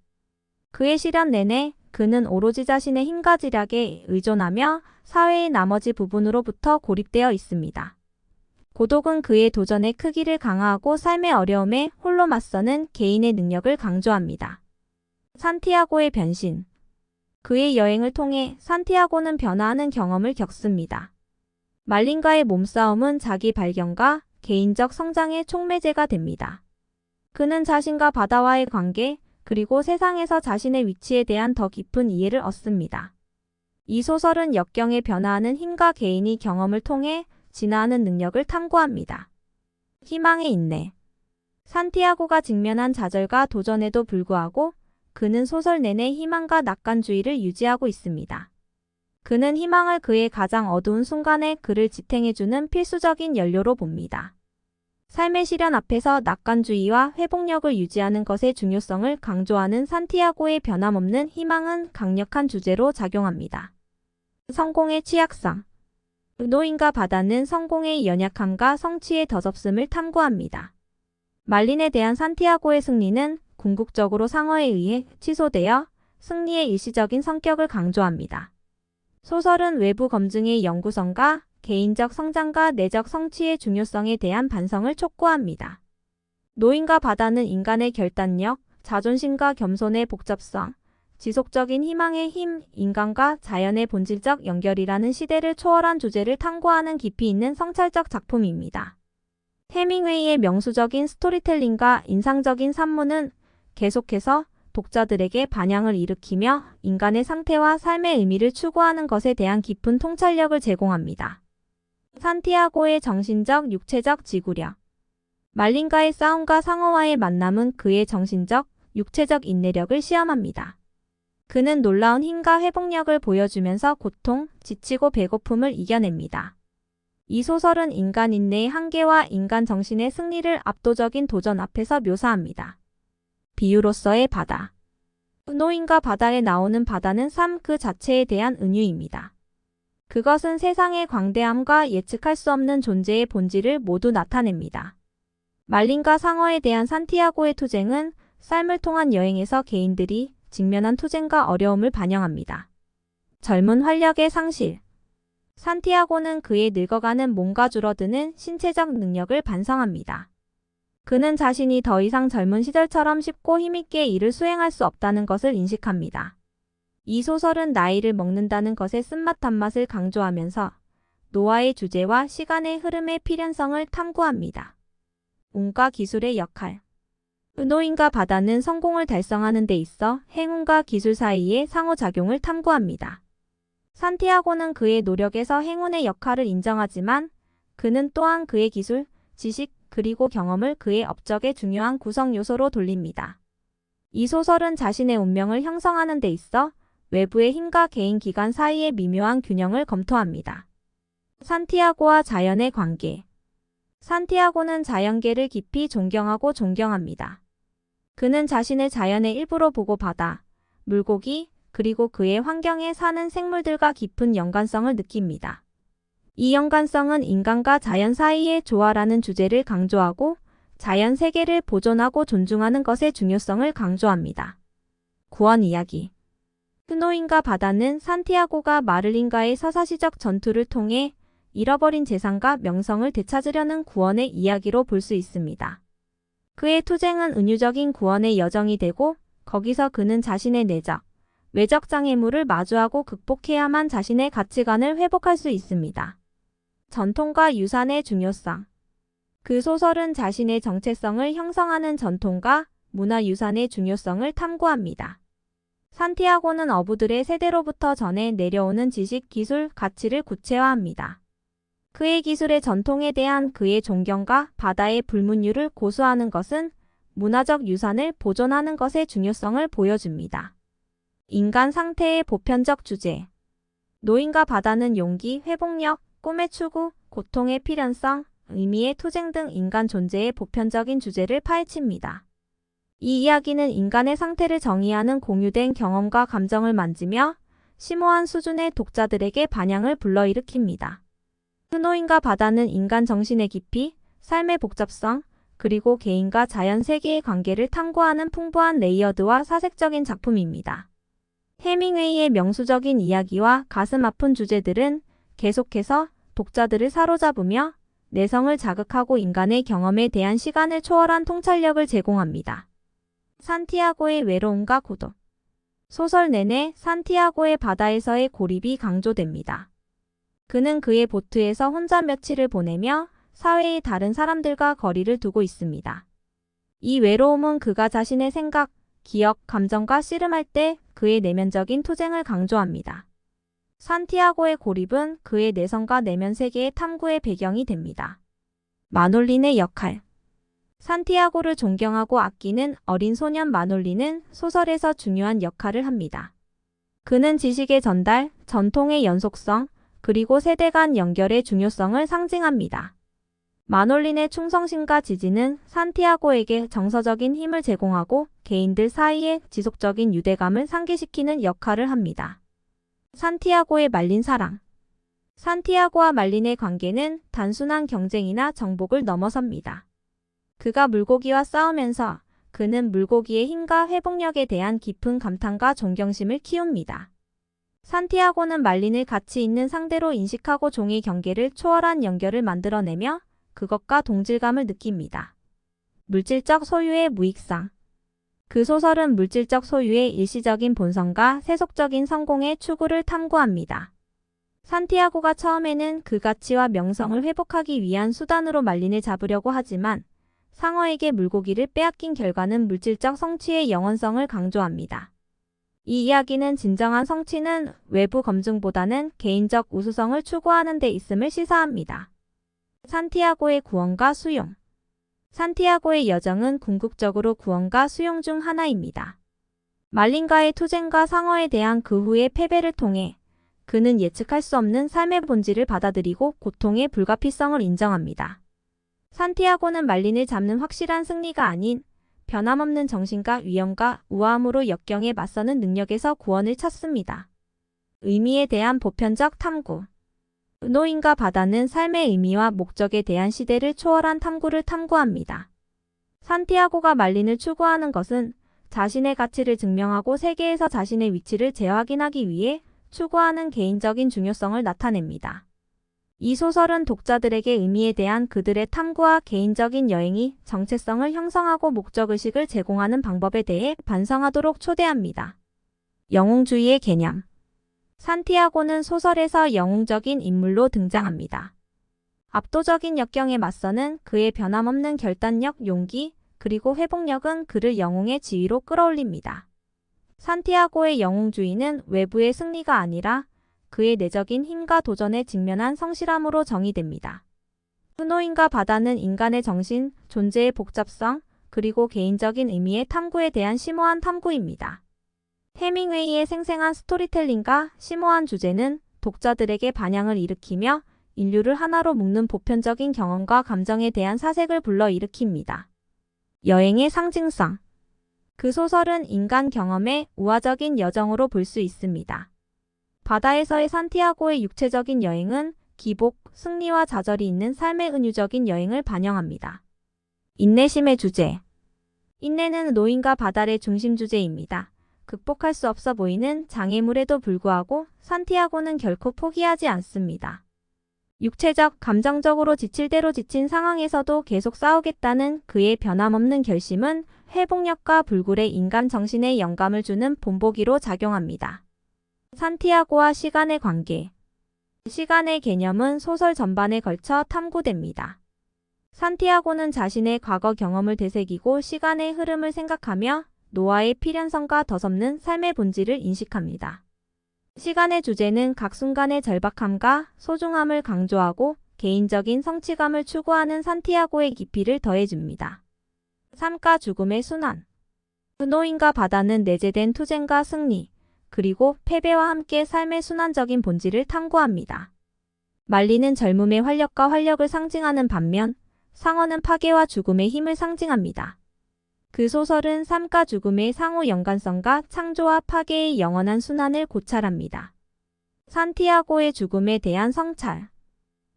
그의 시련 내내 그는 오로지 자신의 힘과 지략에 의존하며 사회의 나머지 부분으로부터 고립되어 있습니다. 고독은 그의 도전의 크기를 강화하고 삶의 어려움에 홀로 맞서는 개인의 능력을 강조합니다. 산티아고의 변신. 그의 여행을 통해 산티아고는 변화하는 경험을 겪습니다. 말린과의 몸싸움은 자기 발견과 개인적 성장의 촉매제가 됩니다. 그는 자신과 바다와의 관계, 그리고 세상에서 자신의 위치에 대한 더 깊은 이해를 얻습니다. 이 소설은 역경에 변화하는 힘과 개인이 경험을 통해 진화하는 능력을 탐구합니다. 희망의 인내. 산티아고가 직면한 좌절과 도전에도 불구하고 그는 소설 내내 희망과 낙관주의를 유지하고 있습니다. 그는 희망을 그의 가장 어두운 순간에 그를 지탱해주는 필수적인 연료로 봅니다. 삶의 시련 앞에서 낙관주의와 회복력을 유지하는 것의 중요성을 강조하는 산티아고의 변함없는 희망은 강력한 주제로 작용합니다. 성공의 취약성. 노인과 바다는 성공의 연약함과 성취의 더섭음을 탐구합니다. 말린에 대한 산티아고의 승리는 궁극적으로 상어에 의해 취소되어 승리의 일시적인 성격을 강조합니다. 소설은 외부 검증의 연구성과 개인적 성장과 내적 성취의 중요성에 대한 반성을 촉구합니다. 노인과 바다는 인간의 결단력, 자존심과 겸손의 복잡성, 지속적인 희망의 힘, 인간과 자연의 본질적 연결이라는 시대를 초월한 주제를 탐구하는 깊이 있는 성찰적 작품입니다. 해밍웨이의 명수적인 스토리텔링과 인상적인 산문은 계속해서 독자들에게 반향을 일으키며 인간의 상태와 삶의 의미를 추구하는 것에 대한 깊은 통찰력을 제공합니다. 산티아고의 정신적, 육체적 지구력. 말린과의 싸움과 상어와의 만남은 그의 정신적, 육체적 인내력을 시험합니다. 그는 놀라운 힘과 회복력을 보여주면서 고통, 지치고 배고픔을 이겨냅니다. 이 소설은 인간 인내의 한계와 인간 정신의 승리를 압도적인 도전 앞에서 묘사합니다. 비유로서의 바다. 노인과 바다에 나오는 바다는 삶 그 자체에 대한 은유입니다. 그것은 세상의 광대함과 예측할 수 없는 존재의 본질을 모두 나타냅니다. 말린과 상어에 대한 산티아고의 투쟁은 삶을 통한 여행에서 개인들이 직면한 투쟁과 어려움을 반영합니다. 젊은 활력의 상실. 산티아고는 그의 늙어가는 몸과 줄어드는 신체적 능력을 반성합니다. 그는 자신이 더 이상 젊은 시절처럼 쉽고 힘있게 일을 수행할 수 없다는 것을 인식합니다. 이 소설은 나이를 먹는다는 것의 쓴맛 단맛을 강조하면서 노화의 주제와 시간의 흐름의 필연성을 탐구합니다. 운과 기술의 역할. 노인과 바다는 성공을 달성하는 데 있어 행운과 기술 사이의 상호작용을 탐구합니다. 산티아고는 그의 노력에서 행운의 역할을 인정하지만 그는 또한 그의 기술, 지식, 그리고 경험을 그의 업적의 중요한 구성 요소로 돌립니다. 이 소설은 자신의 운명을 형성하는 데 있어 외부의 힘과 개인 기관 사이의 미묘한 균형을 검토합니다. 산티아고와 자연의 관계. 산티아고는 자연계를 깊이 존경합니다. 그는 자신을 자연의 일부로 보고 바다, 물고기, 그리고 그의 환경에 사는 생물들과 깊은 연관성을 느낍니다. 이 연관성은 인간과 자연 사이의 조화라는 주제를 강조하고 자연 세계를 보존하고 존중하는 것의 중요성을 강조합니다. 구원 이야기. 노인과 바다는 산티아고가 마를린과의 서사시적 전투를 통해 잃어버린 재산과 명성을 되찾으려는 구원의 이야기로 볼 수 있습니다. 그의 투쟁은 은유적인 구원의 여정이 되고 거기서 그는 자신의 내적, 외적 장애물을 마주하고 극복해야만 자신의 가치관을 회복할 수 있습니다. 전통과 유산의 중요성. 그 소설은 자신의 정체성을 형성하는 전통과 문화유산의 중요성을 탐구합니다. 산티아고는 어부들의 세대로부터 전해 내려오는 지식, 기술, 가치를 구체화합니다. 그의 기술의 전통에 대한 그의 존경과 바다의 불문율을 고수하는 것은 문화적 유산을 보존하는 것의 중요성을 보여줍니다. 인간 상태의 보편적 주제. 노인과 바다는 용기, 회복력, 꿈의 추구, 고통의 필연성, 의미의 투쟁 등 인간 존재의 보편적인 주제를 파헤칩니다. 이 이야기는 인간의 상태를 정의하는 공유된 경험과 감정을 만지며 심오한 수준의 독자들에게 반향을 불러일으킵니다. 노인과 바다는 인간 정신의 깊이, 삶의 복잡성, 그리고 개인과 자연 세계의 관계를 탐구하는 풍부한 레이어드와 사색적인 작품입니다. 해밍웨이의 명수적인 이야기와 가슴 아픈 주제들은 계속해서 독자들을 사로잡으며 내성을 자극하고 인간의 경험에 대한 시간을 초월한 통찰력을 제공합니다. 산티아고의 외로움과 고독. 소설 내내 산티아고의 바다에서의 고립이 강조됩니다. 그는 그의 보트에서 혼자 며칠을 보내며 사회의 다른 사람들과 거리를 두고 있습니다. 이 외로움은 그가 자신의 생각, 기억, 감정과 씨름할 때 그의 내면적인 투쟁을 강조합니다. 산티아고의 고립은 그의 내성과 내면 세계의 탐구의 배경이 됩니다. 마놀린의 역할. 산티아고를 존경하고 아끼는 어린 소년 마놀린은 소설에서 중요한 역할을 합니다. 그는 지식의 전달, 전통의 연속성, 그리고 세대 간 연결의 중요성을 상징합니다. 마놀린의 충성심과 지지는 산티아고에게 정서적인 힘을 제공하고 개인들 사이의 지속적인 유대감을 상기시키는 역할을 합니다. 산티아고의 말린 사랑. 산티아고와 말린의 관계는 단순한 경쟁이나 정복을 넘어섭니다. 그가 물고기와 싸우면서 그는 물고기의 힘과 회복력에 대한 깊은 감탄과 존경심을 키웁니다. 산티아고는 말린을 가치 있는 상대로 인식하고 종의 경계를 초월한 연결을 만들어내며 그것과 동질감을 느낍니다. 물질적 소유의 무익상. 그 소설은 물질적 소유의 일시적인 본성과 세속적인 성공의 추구를 탐구합니다. 산티아고가 처음에는 그 가치와 명성을 회복하기 위한 수단으로 말린을 잡으려고 하지만 상어에게 물고기를 빼앗긴 결과는 물질적 성취의 영원성을 강조합니다. 이 이야기는 진정한 성취는 외부 검증보다는 개인적 우수성을 추구하는 데 있음을 시사합니다. 산티아고의 구원과 수용. 산티아고의 여정은 궁극적으로 구원과 수용 중 하나입니다. 말린과의 투쟁과 상어에 대한 그 후의 패배를 통해 그는 예측할 수 없는 삶의 본질을 받아들이고 고통의 불가피성을 인정합니다. 산티아고는 말린을 잡는 확실한 승리가 아닌 변함없는 정신과 위험과 우아함으로 역경에 맞서는 능력에서 구원을 찾습니다. 의미에 대한 보편적 탐구. 은호인과 바다는 삶의 의미와 목적에 대한 시대를 초월한 탐구를 탐구합니다. 산티아고가 말린을 추구하는 것은 자신의 가치를 증명하고 세계에서 자신의 위치를 재확인하기 위해 추구하는 개인적인 중요성을 나타냅니다. 이 소설은 독자들에게 의미에 대한 그들의 탐구와 개인적인 여행이 정체성을 형성하고 목적의식을 제공하는 방법에 대해 반성하도록 초대합니다. 영웅주의의 개념. 산티아고는 소설에서 영웅적인 인물로 등장합니다. 압도적인 역경에 맞서는 그의 변함없는 결단력, 용기, 그리고 회복력은 그를 영웅의 지위로 끌어올립니다. 산티아고의 영웅주의는 외부의 승리가 아니라 그의 내적인 힘과 도전에 직면한 성실함으로 정의됩니다. 은호인과 바다는 인간의 정신, 존재의 복잡성, 그리고 개인적인 의미의 탐구에 대한 심오한 탐구입니다. 해밍웨이의 생생한 스토리텔링과 심오한 주제는 독자들에게 반향을 일으키며 인류를 하나로 묶는 보편적인 경험과 감정에 대한 사색을 불러일으킵니다. 여행의 상징성. 그 소설은 인간 경험의 우화적인 여정으로 볼 수 있습니다. 바다에서의 산티아고의 육체적인 여행은 기복, 승리와 좌절이 있는 삶의 은유적인 여행을 반영합니다. 인내심의 주제. 인내는 노인과 바다의 중심 주제입니다. 극복할 수 없어 보이는 장애물에도 불구하고 산티아고는 결코 포기하지 않습니다. 육체적, 감정적으로 지칠 대로 지친 상황에서도 계속 싸우겠다는 그의 변함없는 결심은 회복력과 불굴의 인간 정신에 영감을 주는 본보기로 작용합니다. 산티아고와 시간의 관계. 시간의 개념은 소설 전반에 걸쳐 탐구됩니다. 산티아고는 자신의 과거 경험을 되새기고 시간의 흐름을 생각하며 노아의 필연성과 더섭는 삶의 본질을 인식합니다. 시간의 주제는 각 순간의 절박함과 소중함을 강조하고 개인적인 성취감을 추구하는 산티아고의 깊이를 더해줍니다. 삶과 죽음의 순환. 은호인과 바다는 내재된 투쟁과 승리, 그리고 패배와 함께 삶의 순환적인 본질을 탐구합니다. 말리는 젊음의 활력과 활력을 상징하는 반면 상어는 파괴와 죽음의 힘을 상징합니다. 그 소설은 삶과 죽음의 상호 연관성과 창조와 파괴의 영원한 순환을 고찰합니다. 산티아고의 죽음에 대한 성찰.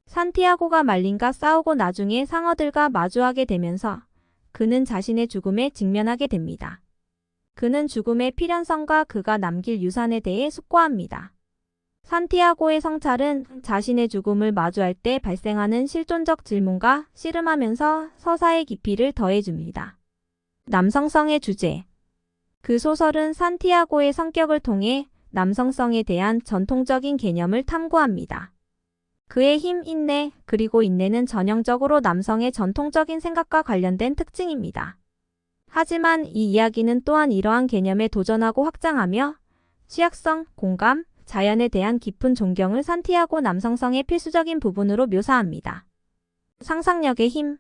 산티아고가 말린과 싸우고 나중에 상어들과 마주하게 되면서 그는 자신의 죽음에 직면하게 됩니다. 그는 죽음의 필연성과 그가 남길 유산에 대해 숙고합니다. 산티아고의 성찰은 자신의 죽음을 마주할 때 발생하는 실존적 질문과 씨름하면서 서사의 깊이를 더해줍니다. 남성성의 주제. 그 소설은 산티아고의 성격을 통해 남성성에 대한 전통적인 개념을 탐구합니다. 그의 힘, 인내, 그리고 인내는 전형적으로 남성의 전통적인 생각과 관련된 특징입니다. 하지만 이 이야기는 또한 이러한 개념에 도전하고 확장하며 취약성, 공감, 자연에 대한 깊은 존경을 산티아고 남성성의 필수적인 부분으로 묘사합니다. 상상력의 힘.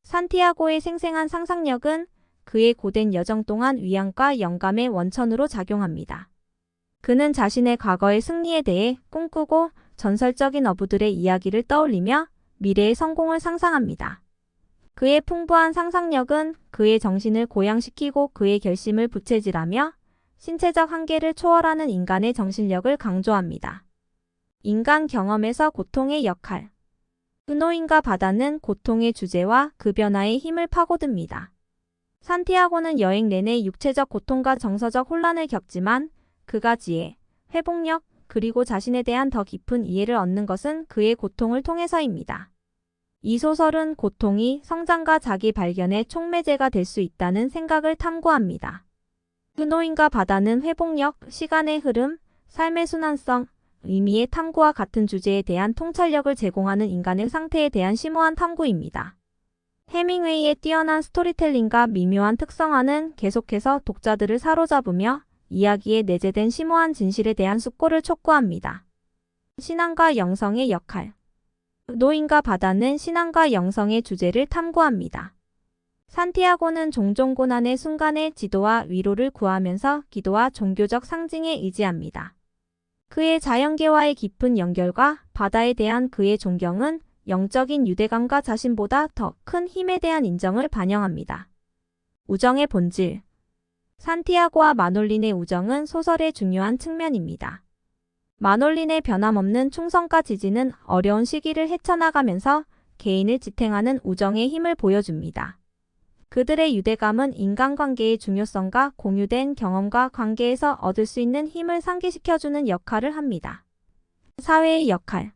산티아고의 생생한 상상력은 그의 고된 여정 동안 위안과 영감의 원천으로 작용합니다. 그는 자신의 과거의 승리에 대해 꿈꾸고 전설적인 어부들의 이야기를 떠올리며 미래의 성공을 상상합니다. 그의 풍부한 상상력은 그의 정신을 고양시키고 그의 결심을 부채질하며 신체적 한계를 초월하는 인간의 정신력을 강조합니다. 인간 경험에서 고통의 역할. 은호인과 바다는 고통의 주제와 그 변화의 힘을 파고듭니다. 산티아고는 여행 내내 육체적 고통과 정서적 혼란을 겪지만 그가 지혜, 회복력, 그리고 자신에 대한 더 깊은 이해를 얻는 것은 그의 고통을 통해서입니다. 이 소설은 고통이 성장과 자기 발견의 촉매제가 될 수 있다는 생각을 탐구합니다. 은호인과 바다는 회복력, 시간의 흐름, 삶의 순환성, 의미의 탐구와 같은 주제에 대한 통찰력을 제공하는 인간의 상태에 대한 심오한 탐구입니다. 해밍웨이의 뛰어난 스토리텔링과 미묘한 특성화는 계속해서 독자들을 사로잡으며 이야기에 내재된 심오한 진실에 대한 숙고를 촉구합니다. 신앙과 영성의 역할. 노인과 바다는 신앙과 영성의 주제를 탐구합니다. 산티아고는 종종 고난의 순간에 지도와 위로를 구하면서 기도와 종교적 상징에 의지합니다. 그의 자연계와의 깊은 연결과 바다에 대한 그의 존경은 영적인 유대감과 자신보다 더 큰 힘에 대한 인정을 반영합니다. 우정의 본질. 산티아고와 마놀린의 우정은 소설의 중요한 측면입니다. 마놀린의 변함없는 충성과 지지는 어려운 시기를 헤쳐나가면서 개인을 지탱하는 우정의 힘을 보여줍니다. 그들의 유대감은 인간관계의 중요성과 공유된 경험과 관계에서 얻을 수 있는 힘을 상기시켜주는 역할을 합니다. 사회의 역할.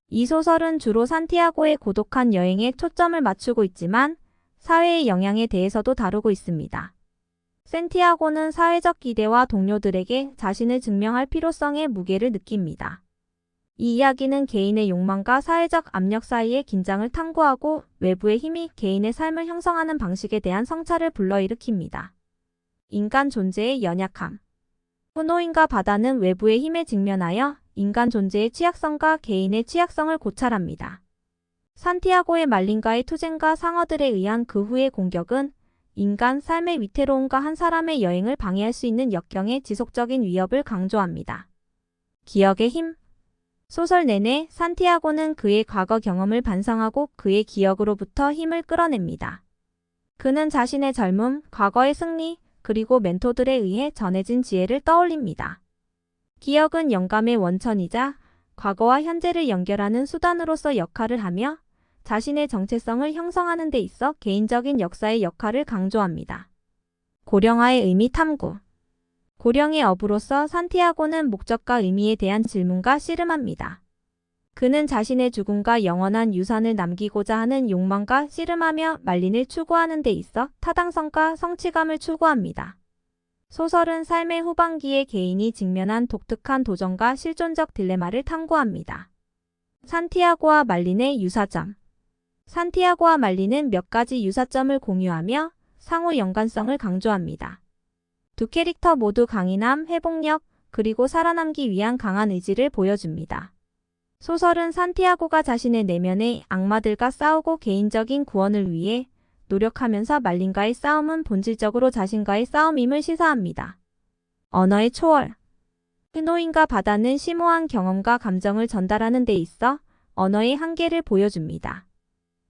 이 소설은 주로 산티아고의 고독한 여행에 초점을 맞추고 있지만 사회의 영향에 대해서도 다루고 있습니다. 산티아고는 사회적 기대와 동료들에게 자신을 증명할 필요성의 무게를 느낍니다. 이 이야기는 개인의 욕망과 사회적 압력 사이의 긴장을 탐구하고 외부의 힘이 개인의 삶을 형성하는 방식에 대한 성찰을 불러일으킵니다. 인간 존재의 연약함. 후노인과 바다는 외부의 힘에 직면하여 인간 존재의 취약성과 개인의 취약성을 고찰합니다. 산티아고의 말린과의 투쟁과 상어들에 의한 그 후의 공격은 인간 삶의 위태로움과 한 사람의 여행을 방해할 수 있는 역경의 지속적인 위협을 강조합니다. 기억의 힘. 소설 내내 산티아고는 그의 과거 경험을 반성하고 그의 기억으로부터 힘을 끌어냅니다. 그는 자신의 젊음, 과거의 승리, 그리고 멘토들에 의해 전해진 지혜를 떠올립니다. 기억은 영감의 원천이자 과거와 현재를 연결하는 수단으로서 역할을 하며 자신의 정체성을 형성하는 데 있어 개인적인 역사의 역할을 강조합니다. 고령화의 의미 탐구. 고령의 어부로서 산티아고는 목적과 의미에 대한 질문과 씨름합니다. 그는 자신의 죽음과 영원한 유산을 남기고자 하는 욕망과 씨름하며 말린을 추구하는 데 있어 타당성과 성취감을 추구합니다. 소설은 삶의 후반기에 개인이 직면한 독특한 도전과 실존적 딜레마를 탐구합니다. 산티아고와 말린의 유사점. 산티아고와 말린은 몇 가지 유사점을 공유하며 상호 연관성을 강조합니다. 두 캐릭터 모두 강인함, 회복력, 그리고 살아남기 위한 강한 의지를 보여줍니다. 소설은 산티아고가 자신의 내면의 악마들과 싸우고 개인적인 구원을 위해 노력하면서 말린과의 싸움은 본질적으로 자신과의 싸움임을 시사합니다. 언어의 초월. 후노인과 바다는 심오한 경험과 감정을 전달하는 데 있어 언어의 한계를 보여줍니다.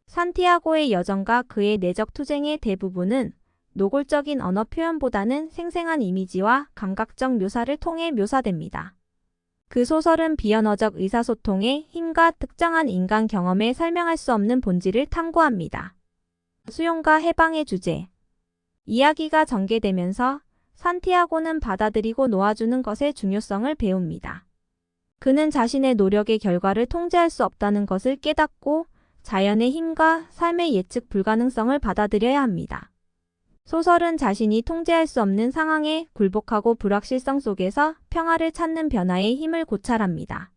산티아고의 여정과 그의 내적 투쟁의 대부분은 노골적인 언어 표현보다는 생생한 이미지와 감각적 묘사를 통해 묘사됩니다. 그 소설은 비언어적 의사소통의 힘과 특정한 인간 경험에 설명할 수 없는 본질을 탐구합니다. 수용과 해방의 주제. 이야기가 전개되면서 산티아고는 받아들이고 놓아주는 것의 중요성을 배웁니다. 그는 자신의 노력의 결과를 통제할 수 없다는 것을 깨닫고 자연의 힘과 삶의 예측 불가능성을 받아들여야 합니다. 소설은 자신이 통제할 수 없는 상황에 굴복하고 불확실성 속에서 평화를 찾는 변화의 힘을 고찰합니다.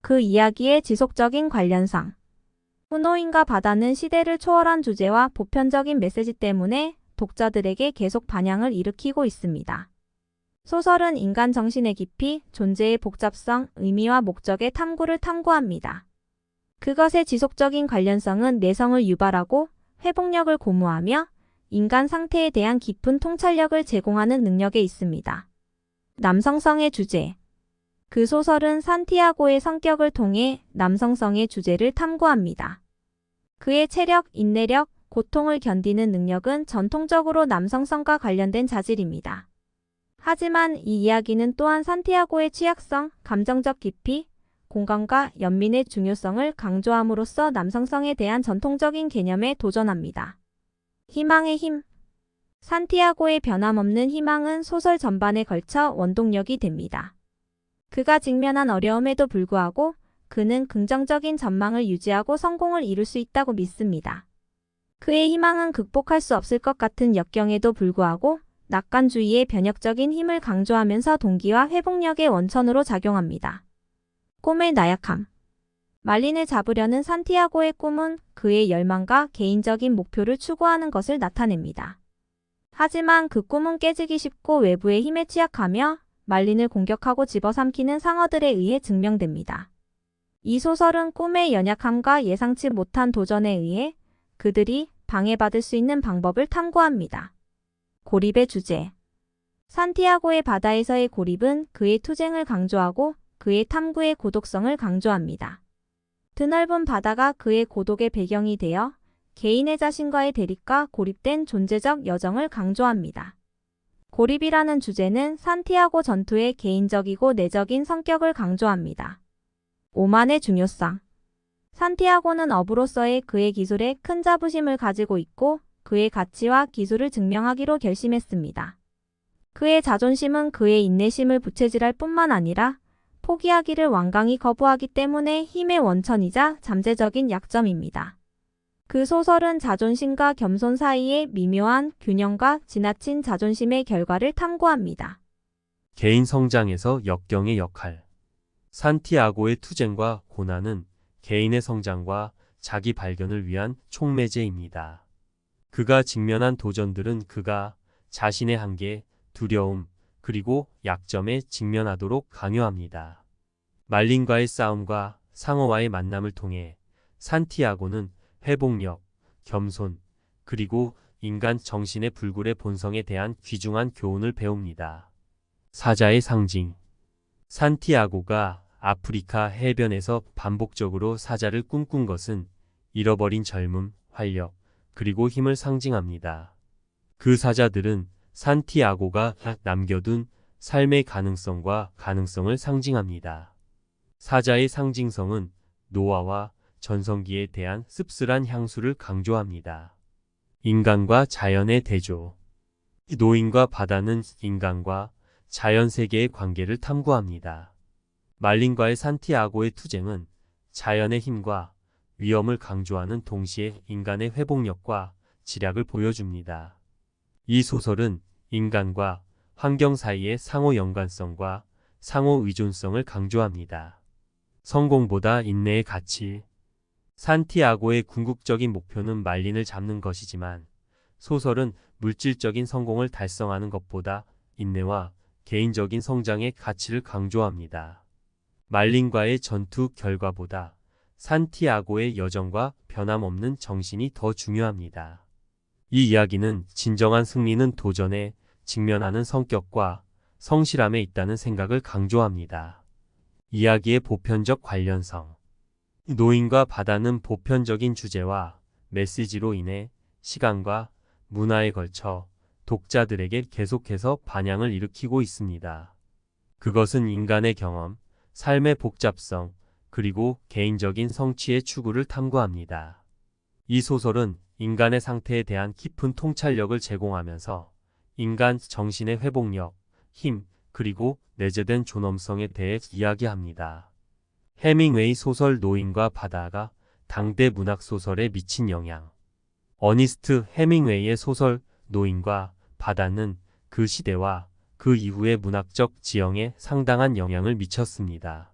그 이야기의 지속적인 관련성. 후노인과 바다는 시대를 초월한 주제와 보편적인 메시지 때문에 독자들에게 계속 반향을 일으키고 있습니다. 소설은 인간 정신의 깊이, 존재의 복잡성, 의미와 목적의 탐구를 탐구합니다. 그것의 지속적인 관련성은 내성을 유발하고 회복력을 고무하며 인간 상태에 대한 깊은 통찰력을 제공하는 능력에 있습니다. 남성성의 주제. 그 소설은 산티아고의 성격을 통해 남성성의 주제를 탐구합니다. 그의 체력, 인내력, 고통을 견디는 능력은 전통적으로 남성성과 관련된 자질입니다. 하지만 이 이야기는 또한 산티아고의 취약성, 감정적 깊이, 공감과 연민의 중요성을 강조함으로써 남성성에 대한 전통적인 개념에 도전합니다. 희망의 힘. 산티아고의 변함없는 희망은 소설 전반에 걸쳐 원동력이 됩니다. 그가 직면한 어려움에도 불구하고 그는 긍정적인 전망을 유지하고 성공을 이룰 수 있다고 믿습니다. 그의 희망은 극복할 수 없을 것 같은 역경에도 불구하고 낙관주의의 변혁적인 힘을 강조하면서 동기와 회복력의 원천으로 작용합니다. 꿈의 나약함. 말린을 잡으려는 산티아고의 꿈은 그의 열망과 개인적인 목표를 추구하는 것을 나타냅니다. 하지만 그 꿈은 깨지기 쉽고 외부의 힘에 취약하며 말린을 공격하고 집어삼키는 상어들에 의해 증명됩니다. 이 소설은 꿈의 연약함과 예상치 못한 도전에 의해 그들이 방해받을 수 있는 방법을 탐구합니다. 고립의 주제. 산티아고의 바다에서의 고립은 그의 투쟁을 강조하고 그의 탐구의 고독성을 강조합니다. 드넓은 바다가 그의 고독의 배경이 되어 개인의 자신과의 대립과 고립된 존재적 여정을 강조합니다. 고립이라는 주제는 산티아고 전투의 개인적이고 내적인 성격을 강조합니다. 오만의 중요성. 산티아고는 어부로서의 그의 기술에 큰 자부심을 가지고 있고 그의 가치와 기술을 증명하기로 결심했습니다. 그의 자존심은 그의 인내심을 부채질할 뿐만 아니라 포기하기를 완강히 거부하기 때문에 힘의 원천이자 잠재적인 약점입니다. 그 소설은 자존심과 겸손 사이의 미묘한 균형과 지나친 자존심의 결과를 탐구합니다. 개인 성장에서 역경의 역할. 산티아고의 투쟁과 고난은 개인의 성장과 자기 발견을 위한 촉매제입니다. 그가 직면한 도전들은 그가 자신의 한계, 두려움, 그리고 약점에 직면하도록 강요합니다. 말린과의 싸움과 상어와의 만남을 통해 산티아고는 회복력, 겸손, 그리고 인간 정신의 불굴의 본성에 대한 귀중한 교훈을 배웁니다. 사자의 상징. 산티아고가 아프리카 해변에서 반복적으로 사자를 꿈꾼 것은 잃어버린 젊음, 활력, 그리고 힘을 상징합니다. 그 사자들은 산티아고가 남겨둔 삶의 가능성과 가능성을 상징합니다. 사자의 상징성은 노화와 전성기에 대한 씁쓸한 향수를 강조합니다. 인간과 자연의 대조. 노인과 바다는 인간과 자연 세계의 관계를 탐구합니다. 말린과의 산티아고의 투쟁은 자연의 힘과 위험을 강조하는 동시에 인간의 회복력과 지략을 보여줍니다. 이 소설은 인간과 환경 사이의 상호 연관성과 상호 의존성을 강조합니다. 성공보다 인내의 가치. 산티아고의 궁극적인 목표는 말린을 잡는 것이지만 소설은 물질적인 성공을 달성하는 것보다 인내와 개인적인 성장의 가치를 강조합니다. 말린과의 전투 결과보다 산티아고의 여정과 변함없는 정신이 더 중요합니다. 이 이야기는 진정한 승리는 도전에 직면하는 성격과 성실함에 있다는 생각을 강조합니다. 이야기의 보편적 관련성. 노인과 바다는 보편적인 주제와 메시지로 인해 시간과 문화에 걸쳐 독자들에게 계속해서 반향을 일으키고 있습니다. 그것은 인간의 경험, 삶의 복잡성, 그리고 개인적인 성취의 추구를 탐구합니다. 이 소설은 인간의 상태에 대한 깊은 통찰력을 제공하면서 인간 정신의 회복력, 힘, 그리고 내재된 존엄성에 대해 이야기합니다. 해밍웨이 소설 노인과 바다가 당대 문학 소설에 미친 영향. 어니스트 해밍웨이의 소설 노인과 바다는 그 시대와 그 이후의 문학적 지형에 상당한 영향을 미쳤습니다.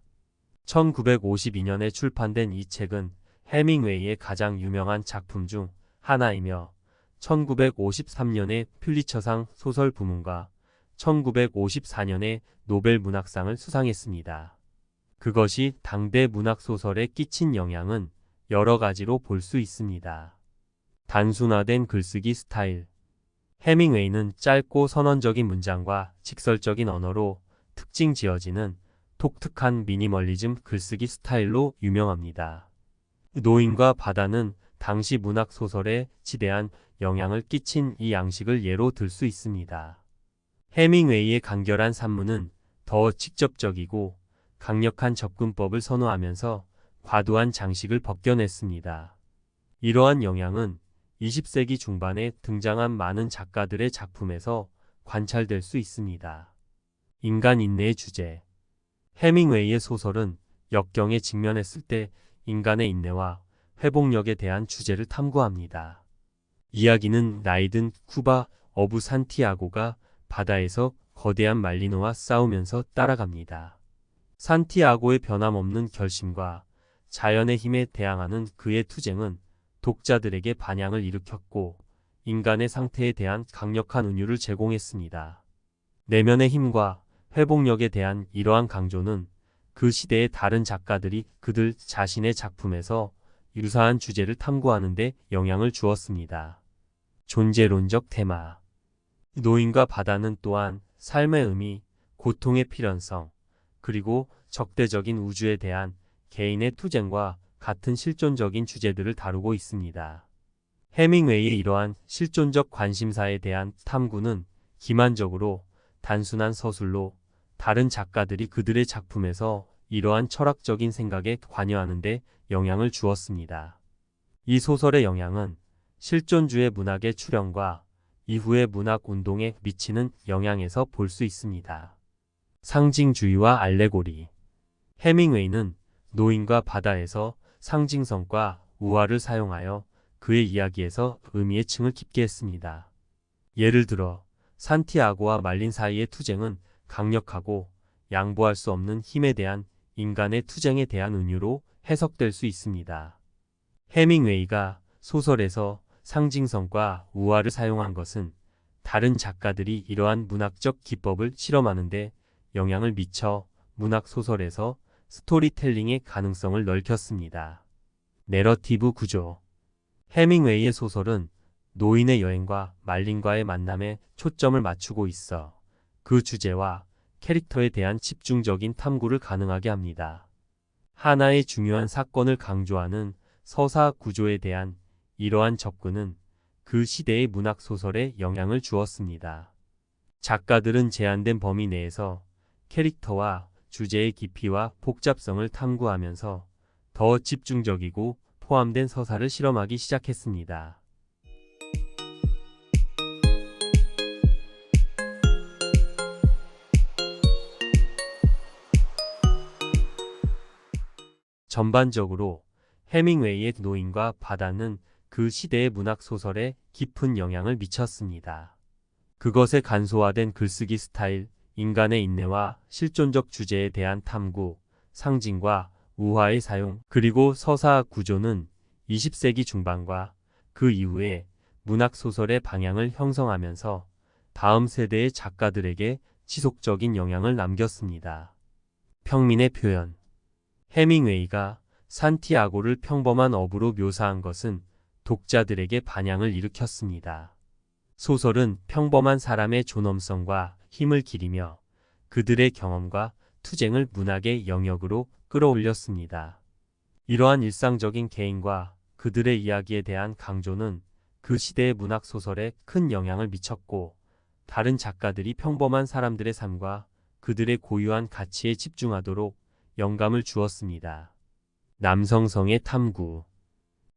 1952년에 출판된 이 책은 해밍웨이의 가장 유명한 작품 중 하나이며 1953년에 퓰리처상 소설 부문과 1954년에 노벨 문학상을 수상했습니다. 그것이 당대 문학 소설에 끼친 영향은 여러 가지로 볼 수 있습니다. 단순화된 글쓰기 스타일. 해밍웨이는 짧고 선언적인 문장과 직설적인 언어로 특징 지어지는 독특한 미니멀리즘 글쓰기 스타일로 유명합니다. 노인과 바다는 당시 문학 소설에 지대한 영향을 끼친 이 양식을 예로 들 수 있습니다. 해밍웨이의 간결한 산문은 더 직접적이고 강력한 접근법을 선호하면서 과도한 장식을 벗겨냈습니다. 이러한 영향은 20세기 중반에 등장한 많은 작가들의 작품에서 관찰될 수 있습니다. 인간 인내의 주제. 해밍웨이의 소설은 역경에 직면했을 때 인간의 인내와 회복력에 대한 주제를 탐구합니다. 이야기는 나이든 쿠바 어부 산티아고가 바다에서 거대한 말리노와 싸우면서 따라갑니다. 산티아고의 변함없는 결심과 자연의 힘에 대항하는 그의 투쟁은 독자들에게 반향을 일으켰고 인간의 상태에 대한 강력한 은유를 제공했습니다. 내면의 힘과 회복력에 대한 이러한 강조는 그 시대의 다른 작가들이 그들 자신의 작품에서 유사한 주제를 탐구하는 데 영향을 주었습니다. 존재론적 테마. 노인과 바다는 또한 삶의 의미, 고통의 필연성, 그리고 적대적인 우주에 대한 개인의 투쟁과 같은 실존적인 주제들을 다루고 있습니다. 해밍웨이의 이러한 실존적 관심사에 대한 탐구는 기만적으로 단순한 서술로 다른 작가들이 그들의 작품에서 이러한 철학적인 생각에 관여하는데 영향을 주었습니다. 이 소설의 영향은 실존주의 문학의 출현과 이후의 문학 운동에 미치는 영향에서 볼 수 있습니다. 상징주의와 알레고리. 해밍웨이는 노인과 바다에서 상징성과 우화를 사용하여 그의 이야기에서 의미의 층을 깊게 했습니다. 예를 들어 산티아고와 말린 사이의 투쟁은 강력하고 양보할 수 없는 힘에 대한 인간의 투쟁에 대한 은유로 해석될 수 있습니다. 해밍웨이가 소설에서 상징성과 우화를 사용한 것은 다른 작가들이 이러한 문학적 기법을 실험하는데 영향을 미쳐 문학 소설에서 스토리텔링의 가능성을 넓혔습니다. 내러티브 구조. 해밍웨이의 소설은 노인의 여행과 말린과의 만남에 초점을 맞추고 있어 그 주제와 캐릭터에 대한 집중적인 탐구를 가능하게 합니다. 하나의 중요한 사건을 강조하는 서사 구조에 대한 이러한 접근은 그 시대의 문학 소설에 영향을 주었습니다. 작가들은 제한된 범위 내에서 캐릭터와 주제의 깊이와 복잡성을 탐구하면서 더 집중적이고 포함된 서사를 실험하기 시작했습니다. 전반적으로 해밍웨이의 노인과 바다는 그 시대의 문학 소설에 깊은 영향을 미쳤습니다. 그것의 간소화된 글쓰기 스타일, 인간의 인내와 실존적 주제에 대한 탐구, 상징과 우화의 사용, 그리고 서사 구조는 20세기 중반과 그 이후에 문학 소설의 방향을 형성하면서 다음 세대의 작가들에게 지속적인 영향을 남겼습니다. 평민의 표현. 해밍웨이가 산티아고를 평범한 어부로 묘사한 것은 독자들에게 반향을 일으켰습니다. 소설은 평범한 사람의 존엄성과 힘을 기리며 그들의 경험과 투쟁을 문학의 영역으로 끌어올렸습니다. 이러한 일상적인 개인과 그들의 이야기에 대한 강조는 그 시대의 문학 소설에 큰 영향을 미쳤고, 다른 작가들이 평범한 사람들의 삶과 그들의 고유한 가치에 집중하도록 영감을 주었습니다. 남성성의 탐구.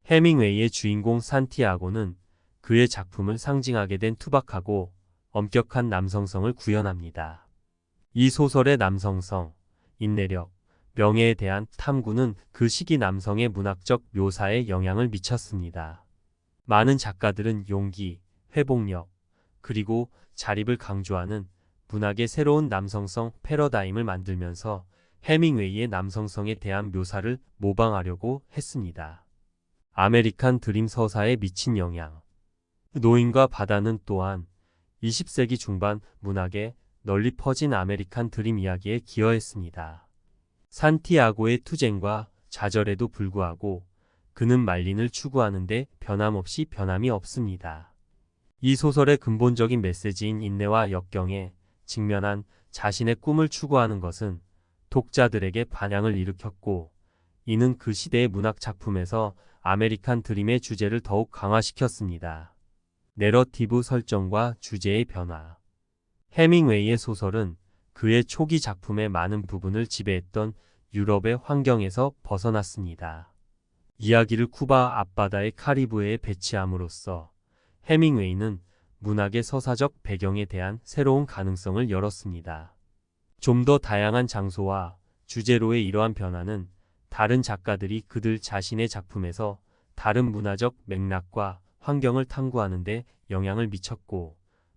해밍웨이의 주인공 산티아고는 그의 작품을 상징하게 된 투박하고 엄격한 남성성을 구현합니다. 이 소설의 남성성, 인내력, 명예에 대한 탐구는 그 시기 남성의 문학적 묘사에 영향을 미쳤습니다. 많은 작가들은 용기, 회복력, 그리고 자립을 강조하는 문학의 새로운 남성성 패러다임을 만들면서 해밍웨이의 남성성에 대한 묘사를 모방하려고 했습니다. 아메리칸 드림 서사에 미친 영향. 노인과 바다는 또한 20세기 중반 문학에 널리 퍼진 아메리칸 드림 이야기에 기여했습니다. 산티아고의 투쟁과 좌절에도 불구하고 그는 말린을 추구하는데 변함없이 변함이 없습니다. 이 소설의 근본적인 메시지인 인내와 역경에 직면한 자신의 꿈을 추구하는 것은 독자들에게 반향을 일으켰고, 이는 그 시대의 문학 작품에서 아메리칸 드림의 주제를 더욱 강화시켰습니다. 내러티브 설정과 주제의 변화. 해밍웨이의 소설은 그의 초기 작품의 많은 부분을 지배했던 유럽의 환경에서 벗어났습니다. 이야기를 쿠바 앞바다의 카리브해에 배치함으로써 해밍웨이는 문학의 서사적 배경에 대한 새로운 가능성을 열었습니다. 좀 더 다양한 장소와 주제로의 이러한 변화는 다른 작가들이 그들 자신의 작품에서 다른 문화적 맥락과 환경을 탐구하는 데 영향을 미쳤고,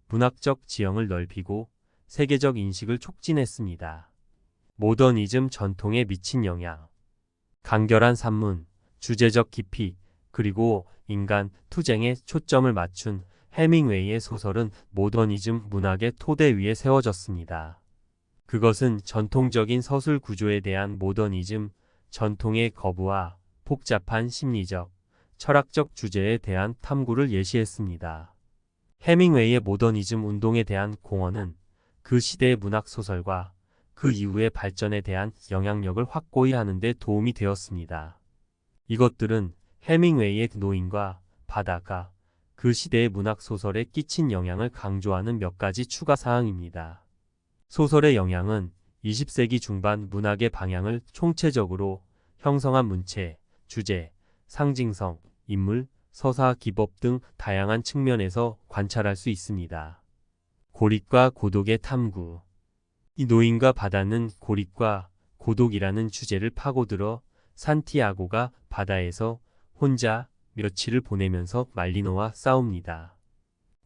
문학적 지형을 넓히고 세계적 인식을 촉진했습니다. 모더니즘 전통에 미친 영향. 간결한 산문, 주제적 깊이, 그리고 인간 투쟁에 초점을 맞춘 해밍웨이의 소설은 모더니즘 문학의 토대 위에 세워졌습니다. 그것은 전통적인 서술 구조에 대한 모더니즘, 전통의 거부와 복잡한 심리적, 철학적 주제에 대한 탐구를 예시했습니다. 해밍웨이의 모더니즘 운동에 대한 공헌은 그 시대의 문학 소설과 그 이후의 발전에 대한 영향력을 확고히 하는 데 도움이 되었습니다. 이것들은 해밍웨이의 노인과 바다가 그 시대의 문학 소설에 끼친 영향을 강조하는 몇 가지 추가 사항입니다. 소설의 영향은 20세기 중반 문학의 방향을 총체적으로 형성한 문체, 주제, 상징성, 인물, 서사 기법 등 다양한 측면에서 관찰할 수 있습니다. 고립과 고독의 탐구. 이 노인과 바다는 고립과 고독이라는 주제를 파고들어 산티아고가 바다에서 혼자 며칠을 보내면서 말리노와 싸웁니다.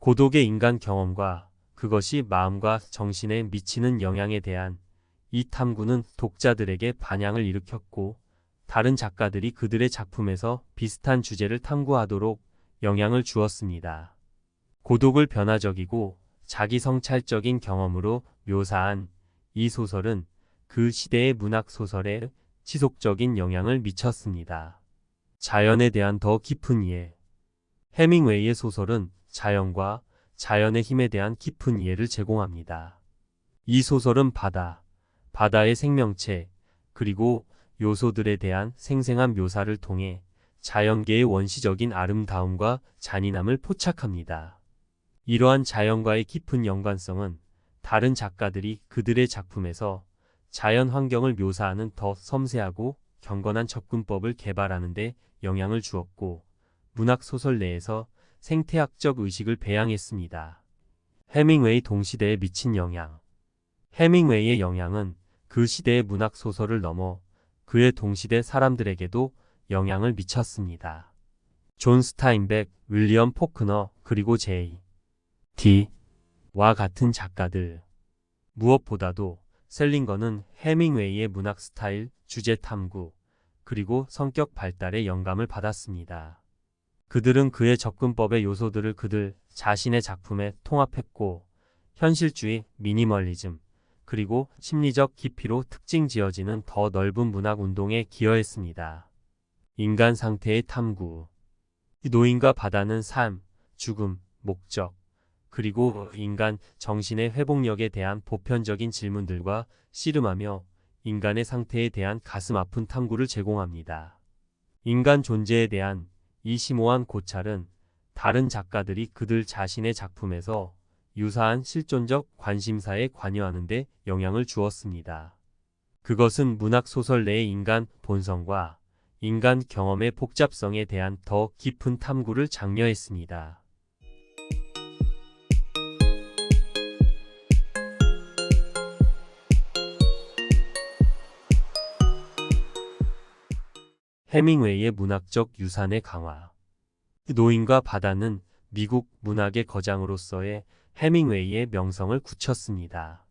고독의 인간 경험과 그것이 마음과 정신에 미치는 영향에 대한 이 탐구는 독자들에게 반향을 일으켰고, 다른 작가들이 그들의 작품에서 비슷한 주제를 탐구하도록 영향을 주었습니다. 고독을 변화적이고 자기 성찰적인 경험으로 묘사한 이 소설은 그 시대의 문학 소설에 지속적인 영향을 미쳤습니다. 자연에 대한 더 깊은 이해. 해밍웨이의 소설은 자연과 자연의 힘에 대한 깊은 이해를 제공합니다. 이 소설은 바다, 바다의 생명체, 그리고 요소들에 대한 생생한 묘사를 통해 자연계의 원시적인 아름다움과 잔인함을 포착합니다. 이러한 자연과의 깊은 연관성은 다른 작가들이 그들의 작품에서 자연 환경을 묘사하는 더 섬세하고 경건한 접근법을 개발하는 데 영향을 주었고, 문학 소설 내에서 생태학적 의식을 배양했습니다. 해밍웨이 동시대에 미친 영향. 해밍웨이의 영향은 그 시대의 문학 소설을 넘어 그의 동시대 사람들에게도 영향을 미쳤습니다. 존 스타인백, 윌리엄 포크너, 그리고 J.D.와 같은 작가들. 무엇보다도 셀링거는 해밍웨이의 문학 스타일, 주제 탐구, 그리고 성격 발달에 영감을 받았습니다. 그들은 그의 접근법의 요소들을 그들 자신의 작품에 통합했고, 현실주의, 미니멀리즘, 그리고 심리적 깊이로 특징 지어지는 더 넓은 문학 운동에 기여했습니다. 인간 상태의 탐구. 노인과 바다는 삶, 죽음, 목적, 그리고 인간 정신의 회복력에 대한 보편적인 질문들과 씨름하며 인간의 상태에 대한 가슴 아픈 탐구를 제공합니다. 인간 존재에 대한 이 심오한 고찰은 다른 작가들이 그들 자신의 작품에서 유사한 실존적 관심사에 관여하는 데 영향을 주었습니다. 그것은 문학 소설 내의 인간 본성과 인간 경험의 복잡성에 대한 더 깊은 탐구를 장려했습니다. 해밍웨이의 문학적 유산의 강화. 노인과 바다는 미국 문학의 거장으로서의 해밍웨이의 명성을 굳혔습니다.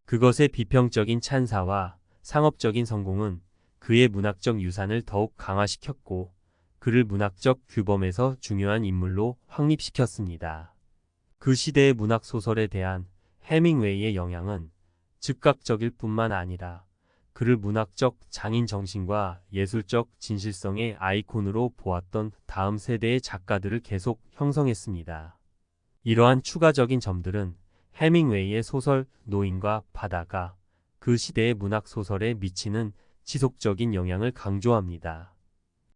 그것의 비평적인 찬사와 상업적인 성공은 그의 문학적 유산을 더욱 강화시켰고, 그를 문학적 규범에서 중요한 인물로 확립시켰습니다. 그 시대의 문학 소설에 대한 해밍웨이의 영향은 즉각적일 뿐만 아니라 그를 문학적 장인 정신과 예술적 진실성의 아이콘으로 보았던 다음 세대의 작가들을 계속 형성했습니다. 이러한 추가적인 점들은 해밍웨이의 소설 노인과 바다가 그 시대의 문학 소설에 미치는 지속적인 영향을 강조합니다.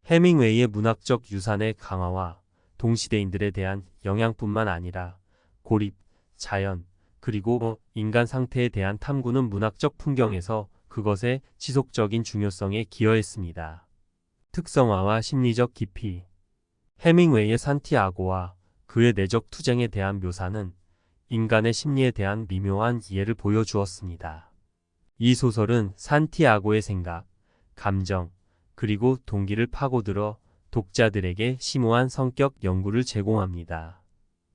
해밍웨이의 문학적 유산의 강화와 동시대인들에 대한 영향뿐만 아니라 고립, 자연, 그리고 인간 상태에 대한 탐구는 문학적 풍경에서 그것의 지속적인 중요성에 기여했습니다. 특성화와 심리적 깊이. 해밍웨이의 산티아고와 그의 내적 투쟁에 대한 묘사는 인간의 심리에 대한 미묘한 이해를 보여주었습니다. 이 소설은 산티아고의 생각, 감정, 그리고 동기를 파고들어 독자들에게 심오한 성격 연구를 제공합니다.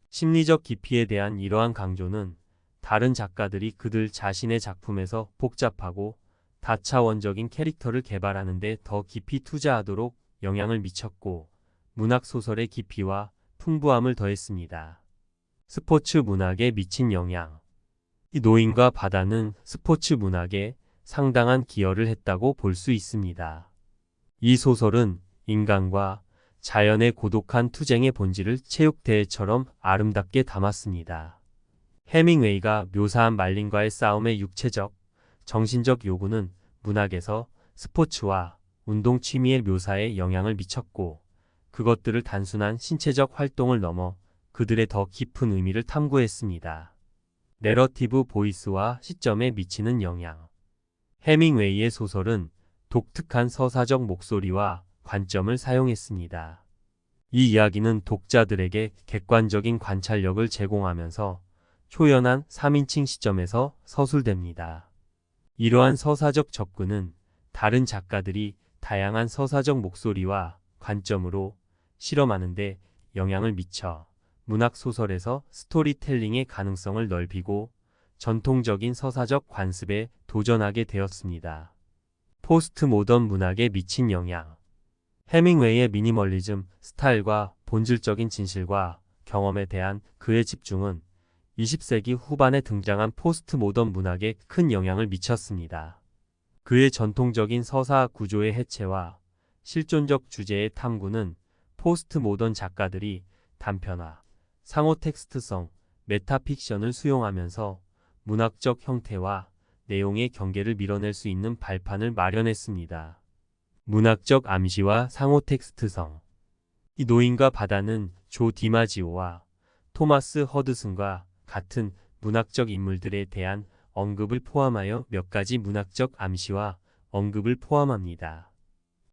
심리적 깊이에 대한 이러한 강조는 다른 작가들이 그들 자신의 작품에서 복잡하고 다차원적인 캐릭터를 개발하는 데 더 깊이 투자하도록 영향을 미쳤고, 문학 소설의 깊이와 풍부함을 더했습니다. 스포츠 문학에 미친 영향. 이 노인과 바다는 스포츠 문학에 상당한 기여를 했다고 볼 수 있습니다. 이 소설은 인간과 자연의 고독한 투쟁의 본질을 체육대회처럼 아름답게 담았습니다. 해밍웨이가 묘사한 말린과의 싸움의 육체적, 정신적 요구는 문학에서 스포츠와 운동 취미의 묘사에 영향을 미쳤고, 그것들을 단순한 신체적 활동을 넘어 그들의 더 깊은 의미를 탐구했습니다. 내러티브 보이스와 시점에 미치는 영향. 해밍웨이의 소설은 독특한 서사적 목소리와 관점을 사용했습니다. 이 이야기는 독자들에게 객관적인 관찰력을 제공하면서 초연한 3인칭 시점에서 서술됩니다. 이러한 서사적 접근은 다른 작가들이 다양한 서사적 목소리와 관점으로 실험하는 데 영향을 미쳐 문학 소설에서 스토리텔링의 가능성을 넓히고 전통적인 서사적 관습에 도전하게 되었습니다. 포스트 모던 문학에 미친 영향. 해밍웨이의 미니멀리즘 스타일과 본질적인 진실과 경험에 대한 그의 집중은 20세기 후반에 등장한 포스트 모던 문학에 큰 영향을 미쳤습니다. 그의 전통적인 서사 구조의 해체와 실존적 주제의 탐구는 포스트 모던 작가들이 단편화, 상호 텍스트성, 메타픽션을 수용하면서 문학적 형태와 내용의 경계를 밀어낼 수 있는 발판을 마련했습니다. 문학적 암시와 상호 텍스트성. 이 노인과 바다는 조 디마지오와 토마스 허드슨과 같은 문학적 인물들에 대한 언급을 포함하여 몇 가지 문학적 암시와 언급을 포함합니다.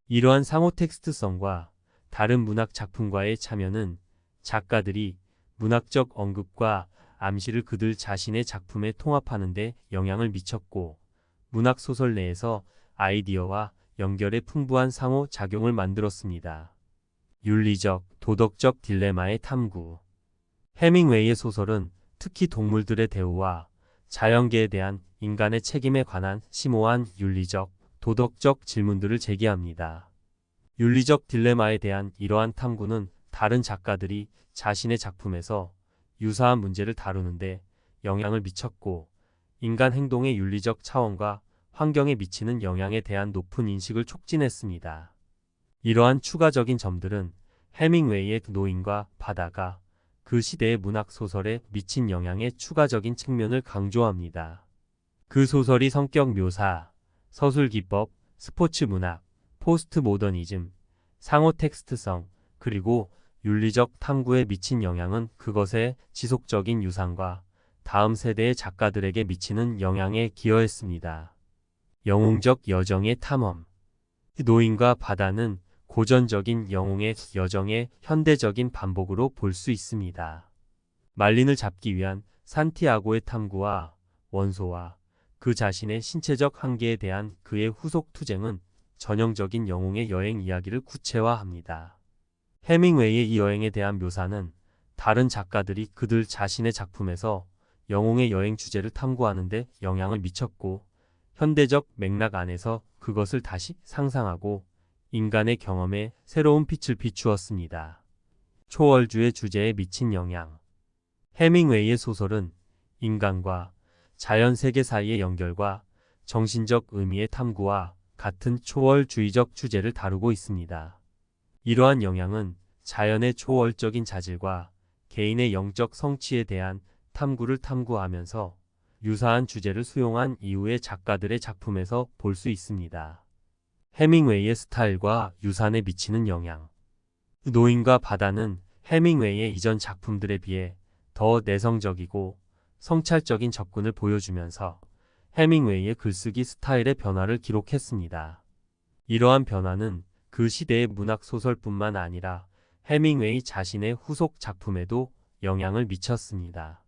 이러한 상호 텍스트성과 다른 문학 작품과의 참여는 작가들이 문학적 언급과 암시를 그들 자신의 작품에 통합하는 데 영향을 미쳤고, 문학 소설 내에서 아이디어와 연결의 풍부한 상호 작용을 만들었습니다. 윤리적, 도덕적 딜레마의 탐구. 해밍웨이의 소설은 특히 동물들의 대우와 자연계에 대한 인간의 책임에 관한 심오한 윤리적, 도덕적 질문들을 제기합니다. 윤리적 딜레마에 대한 이러한 탐구는 다른 작가들이 자신의 작품에서 유사한 문제를 다루는데 영향을 미쳤고, 인간 행동의 윤리적 차원과 환경에 미치는 영향에 대한 높은 인식을 촉진했습니다. 이러한 추가적인 점들은 해밍웨이의 노인과 바다가 그 시대의 문학 소설에 미친 영향의 추가적인 측면을 강조합니다. 그 소설이 성격 묘사, 서술 기법, 스포츠 문학, 포스트 모더니즘, 상호 텍스트성, 그리고 윤리적 탐구에 미친 영향은 그것의 지속적인 유산과 다음 세대의 작가들에게 미치는 영향에 기여했습니다. 영웅적 여정의 탐험. 노인과 바다는 고전적인 영웅의 여정의 현대적인 반복으로 볼 수 있습니다. 말린을 잡기 위한 산티아고의 탐구와 원소와 그 자신의 신체적 한계에 대한 그의 후속 투쟁은 전형적인 영웅의 여행 이야기를 구체화합니다. 해밍웨이의 이 여행에 대한 묘사는 다른 작가들이 그들 자신의 작품에서 영웅의 여행 주제를 탐구하는 데 영향을 미쳤고, 현대적 맥락 안에서 그것을 다시 상상하고 인간의 경험에 새로운 빛을 비추었습니다. 초월주의 주제에 미친 영향. 해밍웨이의 소설은 인간과 자연 세계 사이의 연결과 정신적 의미의 탐구와 같은 초월주의적 주제를 다루고 있습니다. 이러한 영향은 자연의 초월적인 자질과 개인의 영적 성취에 대한 탐구를 탐구하면서 유사한 주제를 수용한 이후의 작가들의 작품에서 볼 수 있습니다. 해밍웨이의 스타일과 유산에 미치는 영향. 노인과 바다는 해밍웨이의 이전 작품들에 비해 더 내성적이고 성찰적인 접근을 보여주면서 해밍웨이의 글쓰기 스타일의 변화를 기록했습니다. 이러한 변화는 그 시대의 문학 소설뿐만 아니라 해밍웨이 자신의 후속 작품에도 영향을 미쳤습니다.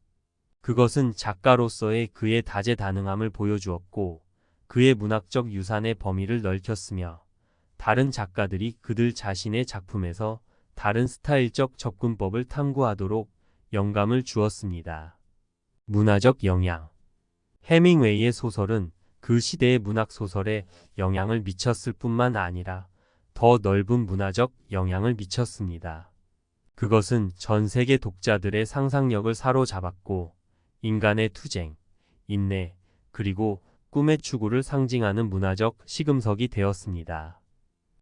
그것은 작가로서의 그의 다재다능함을 보여주었고, 그의 문학적 유산의 범위를 넓혔으며, 다른 작가들이 그들 자신의 작품에서 다른 스타일적 접근법을 탐구하도록 영감을 주었습니다. 문화적 영향. 해밍웨이의 소설은 그 시대의 문학 소설에 영향을 미쳤을 뿐만 아니라 더 넓은 문화적 영향을 미쳤습니다. 그것은 전 세계 독자들의 상상력을 사로잡았고, 인간의 투쟁, 인내, 그리고 꿈의 추구를 상징하는 문화적 시금석이 되었습니다.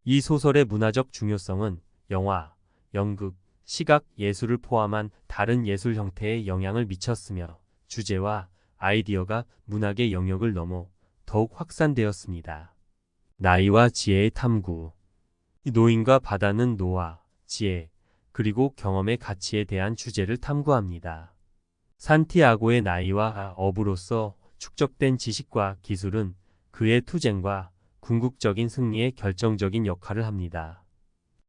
이 소설의 문화적 중요성은 영화, 연극, 시각, 예술을 포함한 다른 예술 형태에 영향을 미쳤으며, 주제와 아이디어가 문학의 영역을 넘어 더욱 확산되었습니다. 나이와 지혜의 탐구. 노인과 바다는 노와 지혜, 그리고 경험의 가치에 대한 주제를 탐구합니다. 산티아고의 나이와 업으로서 축적된 지식과 기술은 그의 투쟁과 궁극적인 승리에 결정적인 역할을 합니다.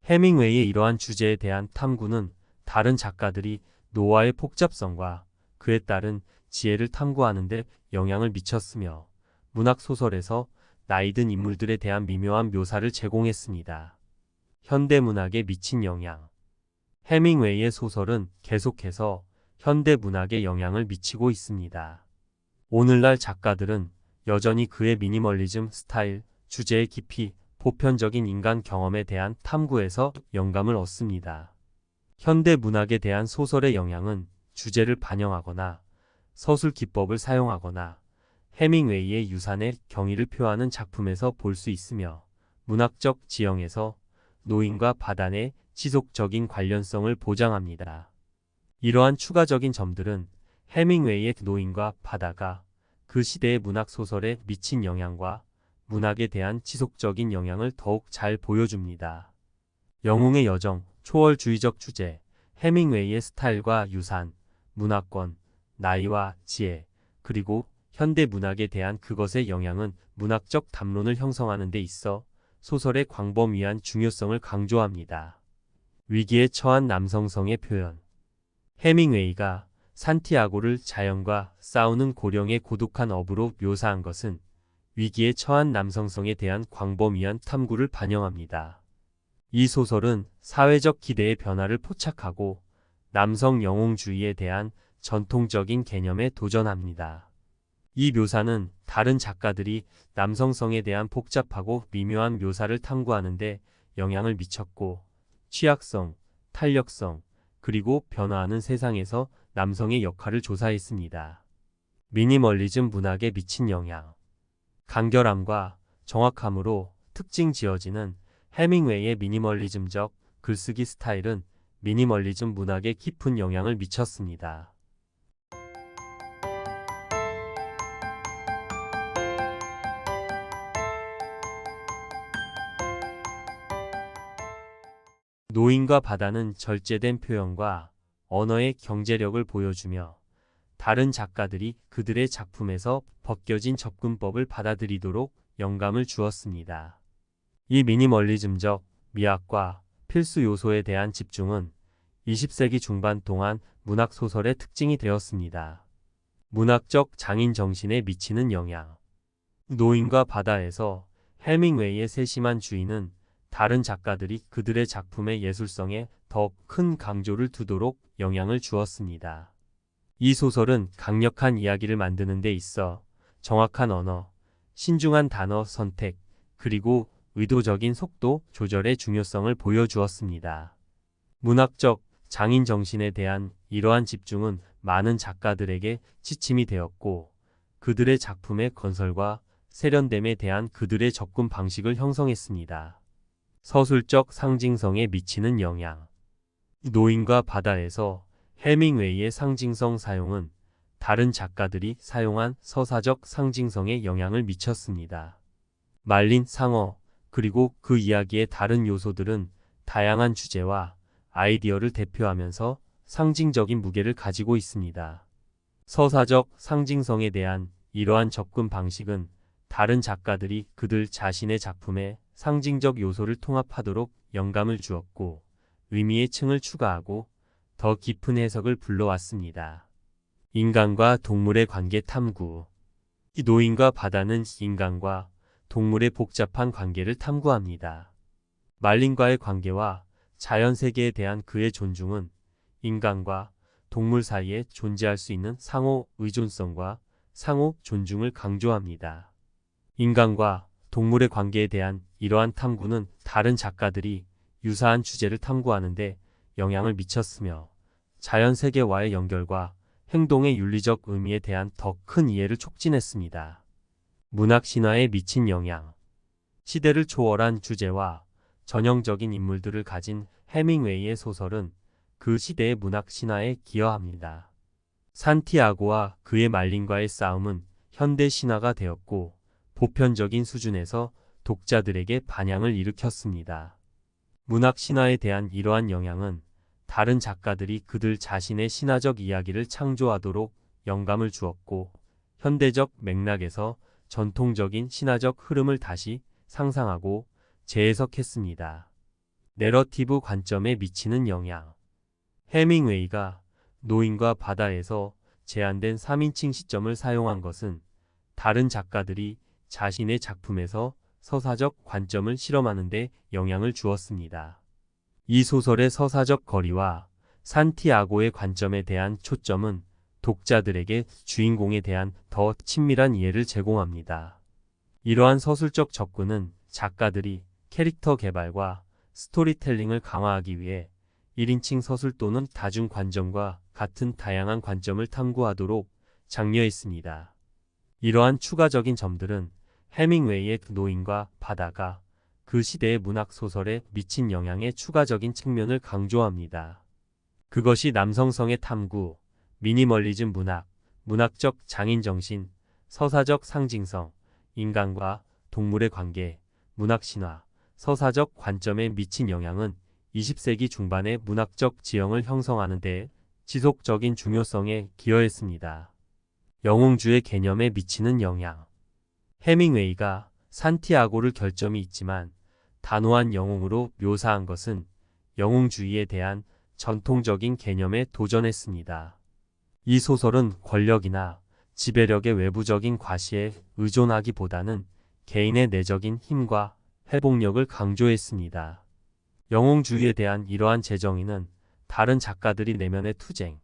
해밍웨이의 이러한 주제에 대한 탐구는 다른 작가들이 노화의 복잡성과 그에 따른 지혜를 탐구하는 데 영향을 미쳤으며 문학 소설에서 나이든 인물들에 대한 미묘한 묘사를 제공했습니다. 현대 문학에 미친 영향. 해밍웨이의 소설은 계속해서 현대 문학에 영향을 미치고 있습니다. 오늘날 작가들은 여전히 그의 미니멀리즘 스타일, 주제의 깊이, 보편적인 인간 경험에 대한 탐구에서 영감을 얻습니다. 현대 문학에 대한 소설의 영향은 주제를 반영하거나 서술 기법을 사용하거나 해밍웨이의 유산의 경의를 표하는 작품에서 볼 수 있으며 문학적 지형에서 노인과 바다의 지속적인 관련성을 보장합니다. 이러한 추가적인 점들은 해밍웨이의 노인과 바다가 그 시대의 문학 소설에 미친 영향과 문학에 대한 지속적인 영향을 더욱 잘 보여줍니다. 영웅의 여정, 초월주의적 주제, 해밍웨이의 스타일과 유산, 문화권, 나이와 지혜, 그리고 현대 문학에 대한 그것의 영향은 문학적 담론을 형성하는 데 있어 소설의 광범위한 중요성을 강조합니다. 위기에 처한 남성성의 표현. 해밍웨이가 산티아고를 자연과 싸우는 고령의 고독한 어부로 묘사한 것은 위기에 처한 남성성에 대한 광범위한 탐구를 반영합니다. 이 소설은 사회적 기대의 변화를 포착하고 남성 영웅주의에 대한 전통적인 개념에 도전합니다. 이 묘사는 다른 작가들이 남성성에 대한 복잡하고 미묘한 묘사를 탐구하는 데 영향을 미쳤고 취약성, 탄력성, 그리고 변화하는 세상에서 남성의 역할을 조사했습니다. 미니멀리즘 문학에 미친 영향. 간결함과 정확함으로 특징 지어지는 해밍웨이의 미니멀리즘적 글쓰기 스타일은 미니멀리즘 문학에 깊은 영향을 미쳤습니다. 노인과 바다는 절제된 표현과 언어의 경제력을 보여주며 다른 작가들이 그들의 작품에서 벗겨진 접근법을 받아들이도록 영감을 주었습니다. 이 미니멀리즘적 미학과 필수 요소에 대한 집중은 20세기 중반 동안 문학 소설의 특징이 되었습니다. 문학적 장인 정신에 미치는 영향. 노인과 바다에서 해밍웨이의 세심한 주의는 다른 작가들이 그들의 작품의 예술성에 더 큰 강조를 두도록 영향을 주었습니다. 이 소설은 강력한 이야기를 만드는 데 있어 정확한 언어, 신중한 단어 선택, 그리고 의도적인 속도 조절의 중요성을 보여주었습니다. 문학적 장인 정신에 대한 이러한 집중은 많은 작가들에게 지침이 되었고 그들의 작품의 건설과 세련됨에 대한 그들의 접근 방식을 형성했습니다. 서술적 상징성에 미치는 영향. 노인과 바다에서 해밍웨이의 상징성 사용은 다른 작가들이 사용한 서사적 상징성에 영향을 미쳤습니다. 말린 상어, 그리고 그 이야기의 다른 요소들은 다양한 주제와 아이디어를 대표하면서 상징적인 무게를 가지고 있습니다. 서사적 상징성에 대한 이러한 접근 방식은 다른 작가들이 그들 자신의 작품에 상징적 요소를 통합하도록 영감을 주었고 의미의 층을 추가하고 더 깊은 해석을 불러왔습니다. 인간과 동물의 관계 탐구. 이 노인과 바다는 인간과 동물의 복잡한 관계를 탐구합니다. 말린과의 관계와 자연 세계에 대한 그의 존중은 인간과 동물 사이에 존재할 수 있는 상호 의존성과 상호 존중을 강조합니다. 인간과 동물의 관계에 대한 이러한 탐구는 다른 작가들이 유사한 주제를 탐구하는데 영향을 미쳤으며 자연 세계와의 연결과 행동의 윤리적 의미에 대한 더 큰 이해를 촉진했습니다. 문학 신화에 미친 영향. 시대를 초월한 주제와 전형적인 인물들을 가진 해밍웨이의 소설은 그 시대의 문학 신화에 기여합니다. 산티아고와 그의 말린과의 싸움은 현대 신화가 되었고 보편적인 수준에서 독자들에게 반향을 일으켰습니다. 문학 신화에 대한 이러한 영향은 다른 작가들이 그들 자신의 신화적 이야기를 창조하도록 영감을 주었고, 현대적 맥락에서 전통적인 신화적 흐름을 다시 상상하고 재해석했습니다. 내러티브 관점에 미치는 영향. 해밍웨이가 노인과 바다에서 제한된 3인칭 시점을 사용한 것은 다른 작가들이 자신의 작품에서 서사적 관점을 실험하는 데 영향을 주었습니다. 이 소설의 서사적 거리와 산티아고의 관점에 대한 초점은 독자들에게 주인공에 대한 더 친밀한 이해를 제공합니다. 이러한 서술적 접근은 작가들이 캐릭터 개발과 스토리텔링을 강화하기 위해 1인칭 서술 또는 다중 관점과 같은 다양한 관점을 탐구하도록 장려했습니다. 이러한 추가적인 점들은 해밍웨이의 노인과 바다가 그 시대의 문학 소설에 미친 영향의 추가적인 측면을 강조합니다. 그것이 남성성의 탐구, 미니멀리즘 문학, 문학적 장인정신, 서사적 상징성, 인간과 동물의 관계, 문학 신화, 서사적 관점에 미친 영향은 20세기 중반의 문학적 지형을 형성하는 데 지속적인 중요성에 기여했습니다. 영웅주의 개념에 미치는 영향. 해밍웨이가 산티아고를 결점이 있지만 단호한 영웅으로 묘사한 것은 영웅주의에 대한 전통적인 개념에 도전했습니다. 이 소설은 권력이나 지배력의 외부적인 과시에 의존하기보다는 개인의 내적인 힘과 회복력을 강조했습니다. 영웅주의에 대한 이러한 재정의는 다른 작가들이 내면의 투쟁,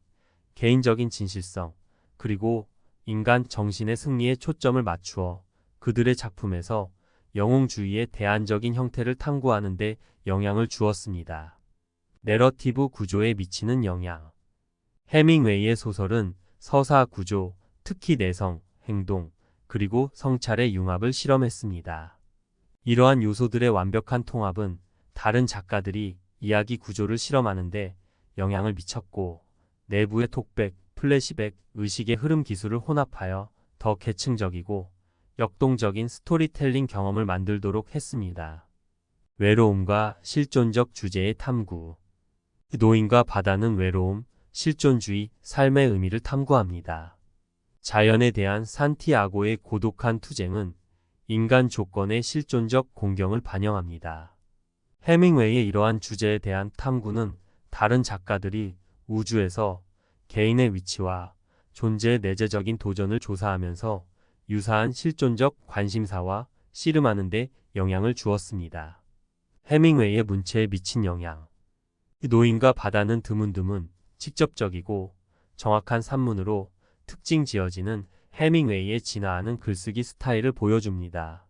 개인적인 진실성, 그리고 인간 정신의 승리에 초점을 맞추어 그들의 작품에서 영웅주의의 대안적인 형태를 탐구하는 데 영향을 주었습니다. 내러티브 구조에 미치는 영향. 해밍웨이의 소설은 서사 구조, 특히 내성, 행동, 그리고 성찰의 융합을 실험했습니다. 이러한 요소들의 완벽한 통합은 다른 작가들이 이야기 구조를 실험하는데 영향을 미쳤고, 내부의 톡백, 플래시백, 의식의 흐름 기술을 혼합하여 더 계층적이고 역동적인 스토리텔링 경험을 만들도록 했습니다. 외로움과 실존적 주제의 탐구. 노인과 바다는 외로움, 실존주의, 삶의 의미를 탐구합니다. 자연에 대한 산티아고의 고독한 투쟁은 인간 조건의 실존적 공경을 반영합니다. 해밍웨이의 이러한 주제에 대한 탐구는 다른 작가들이 우주에서 개인의 위치와 존재의 내재적인 도전을 조사하면서 유사한 실존적 관심사와 씨름하는 데 영향을 주었습니다. 해밍웨이의 문체에 미친 영향. 노인과 바다는 드문드문 직접적이고 정확한 산문으로 특징 지어지는 해밍웨이의 진화하는 글쓰기 스타일을 보여줍니다.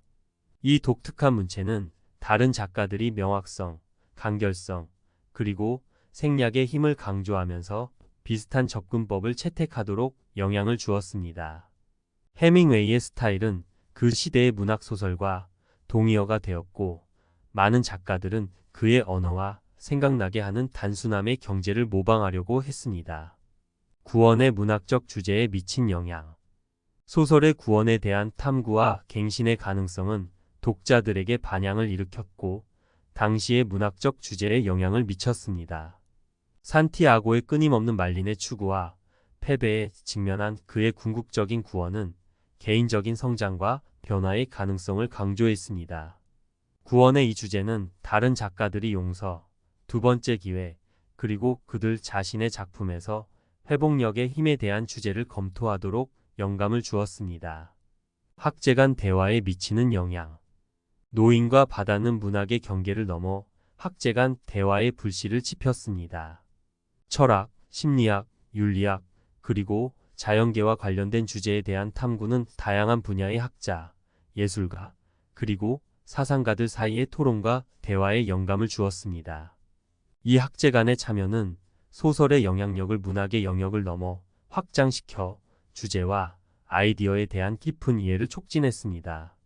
이 독특한 문체는 다른 작가들이 명확성, 간결성, 그리고 생략의 힘을 강조하면서 비슷한 접근법을 채택하도록 영향을 주었습니다. 해밍웨이의 스타일은 그 시대의 문학소설과 동의어가 되었고, 많은 작가들은 그의 언어와 생각나게 하는 단순함의 경제를 모방하려고 했습니다. 구원의 문학적 주제에 미친 영향. 소설의 구원에 대한 탐구와 갱신의 가능성은 독자들에게 반향을 일으켰고, 당시의 문학적 주제에 영향을 미쳤습니다. 산티아고의 끊임없는 말린의 추구와 패배에 직면한 그의 궁극적인 구원은 개인적인 성장과 변화의 가능성을 강조했습니다. 구원의 이 주제는 다른 작가들이 용서, 두 번째 기회, 그리고 그들 자신의 작품에서 회복력의 힘에 대한 주제를 검토하도록 영감을 주었습니다. 학제 간 대화에 미치는 영향. 노인과 바다는 문학의 경계를 넘어 학제 간 대화의 불씨를 지폈습니다. 철학, 심리학, 윤리학, 그리고 자연계와 관련된 주제에 대한 탐구는 다양한 분야의 학자, 예술가, 그리고 사상가들 사이의 토론과 대화에 영감을 주었습니다. 이 학제 간의 참여는 소설의 영향력을 문학의 영역을 넘어 확장시켜 주제와 아이디어에 대한 깊은 이해를 촉진했습니다.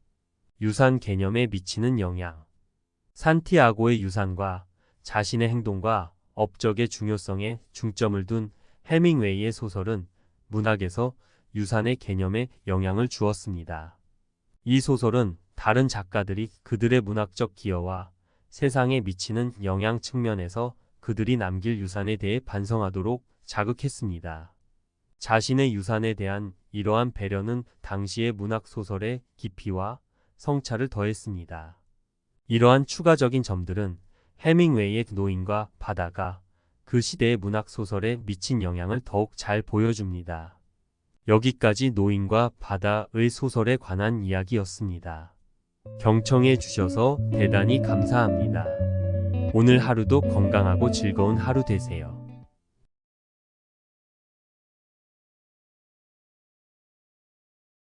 유산 개념에 미치는 영향. 산티아고의 유산과 자신의 행동과 업적의 중요성에 중점을 둔 해밍웨이의 소설은 문학에서 유산의 개념에 영향을 주었습니다. 이 소설은 다른 작가들이 그들의 문학적 기여와 세상에 미치는 영향 측면에서 그들이 남길 유산에 대해 반성하도록 자극했습니다. 자신의 유산에 대한 이러한 배려는 당시의 문학 소설의 깊이와 성찰을 더했습니다. 이러한 추가적인 점들은 해밍웨이의 노인과 바다가 그 시대의 문학 소설에 미친 영향을 더욱 잘 보여줍니다. 여기까지 노인과 바다의 소설에 관한 이야기였습니다. 경청해 주셔서 대단히 감사합니다. 오늘 하루도 건강하고 즐거운 하루 되세요.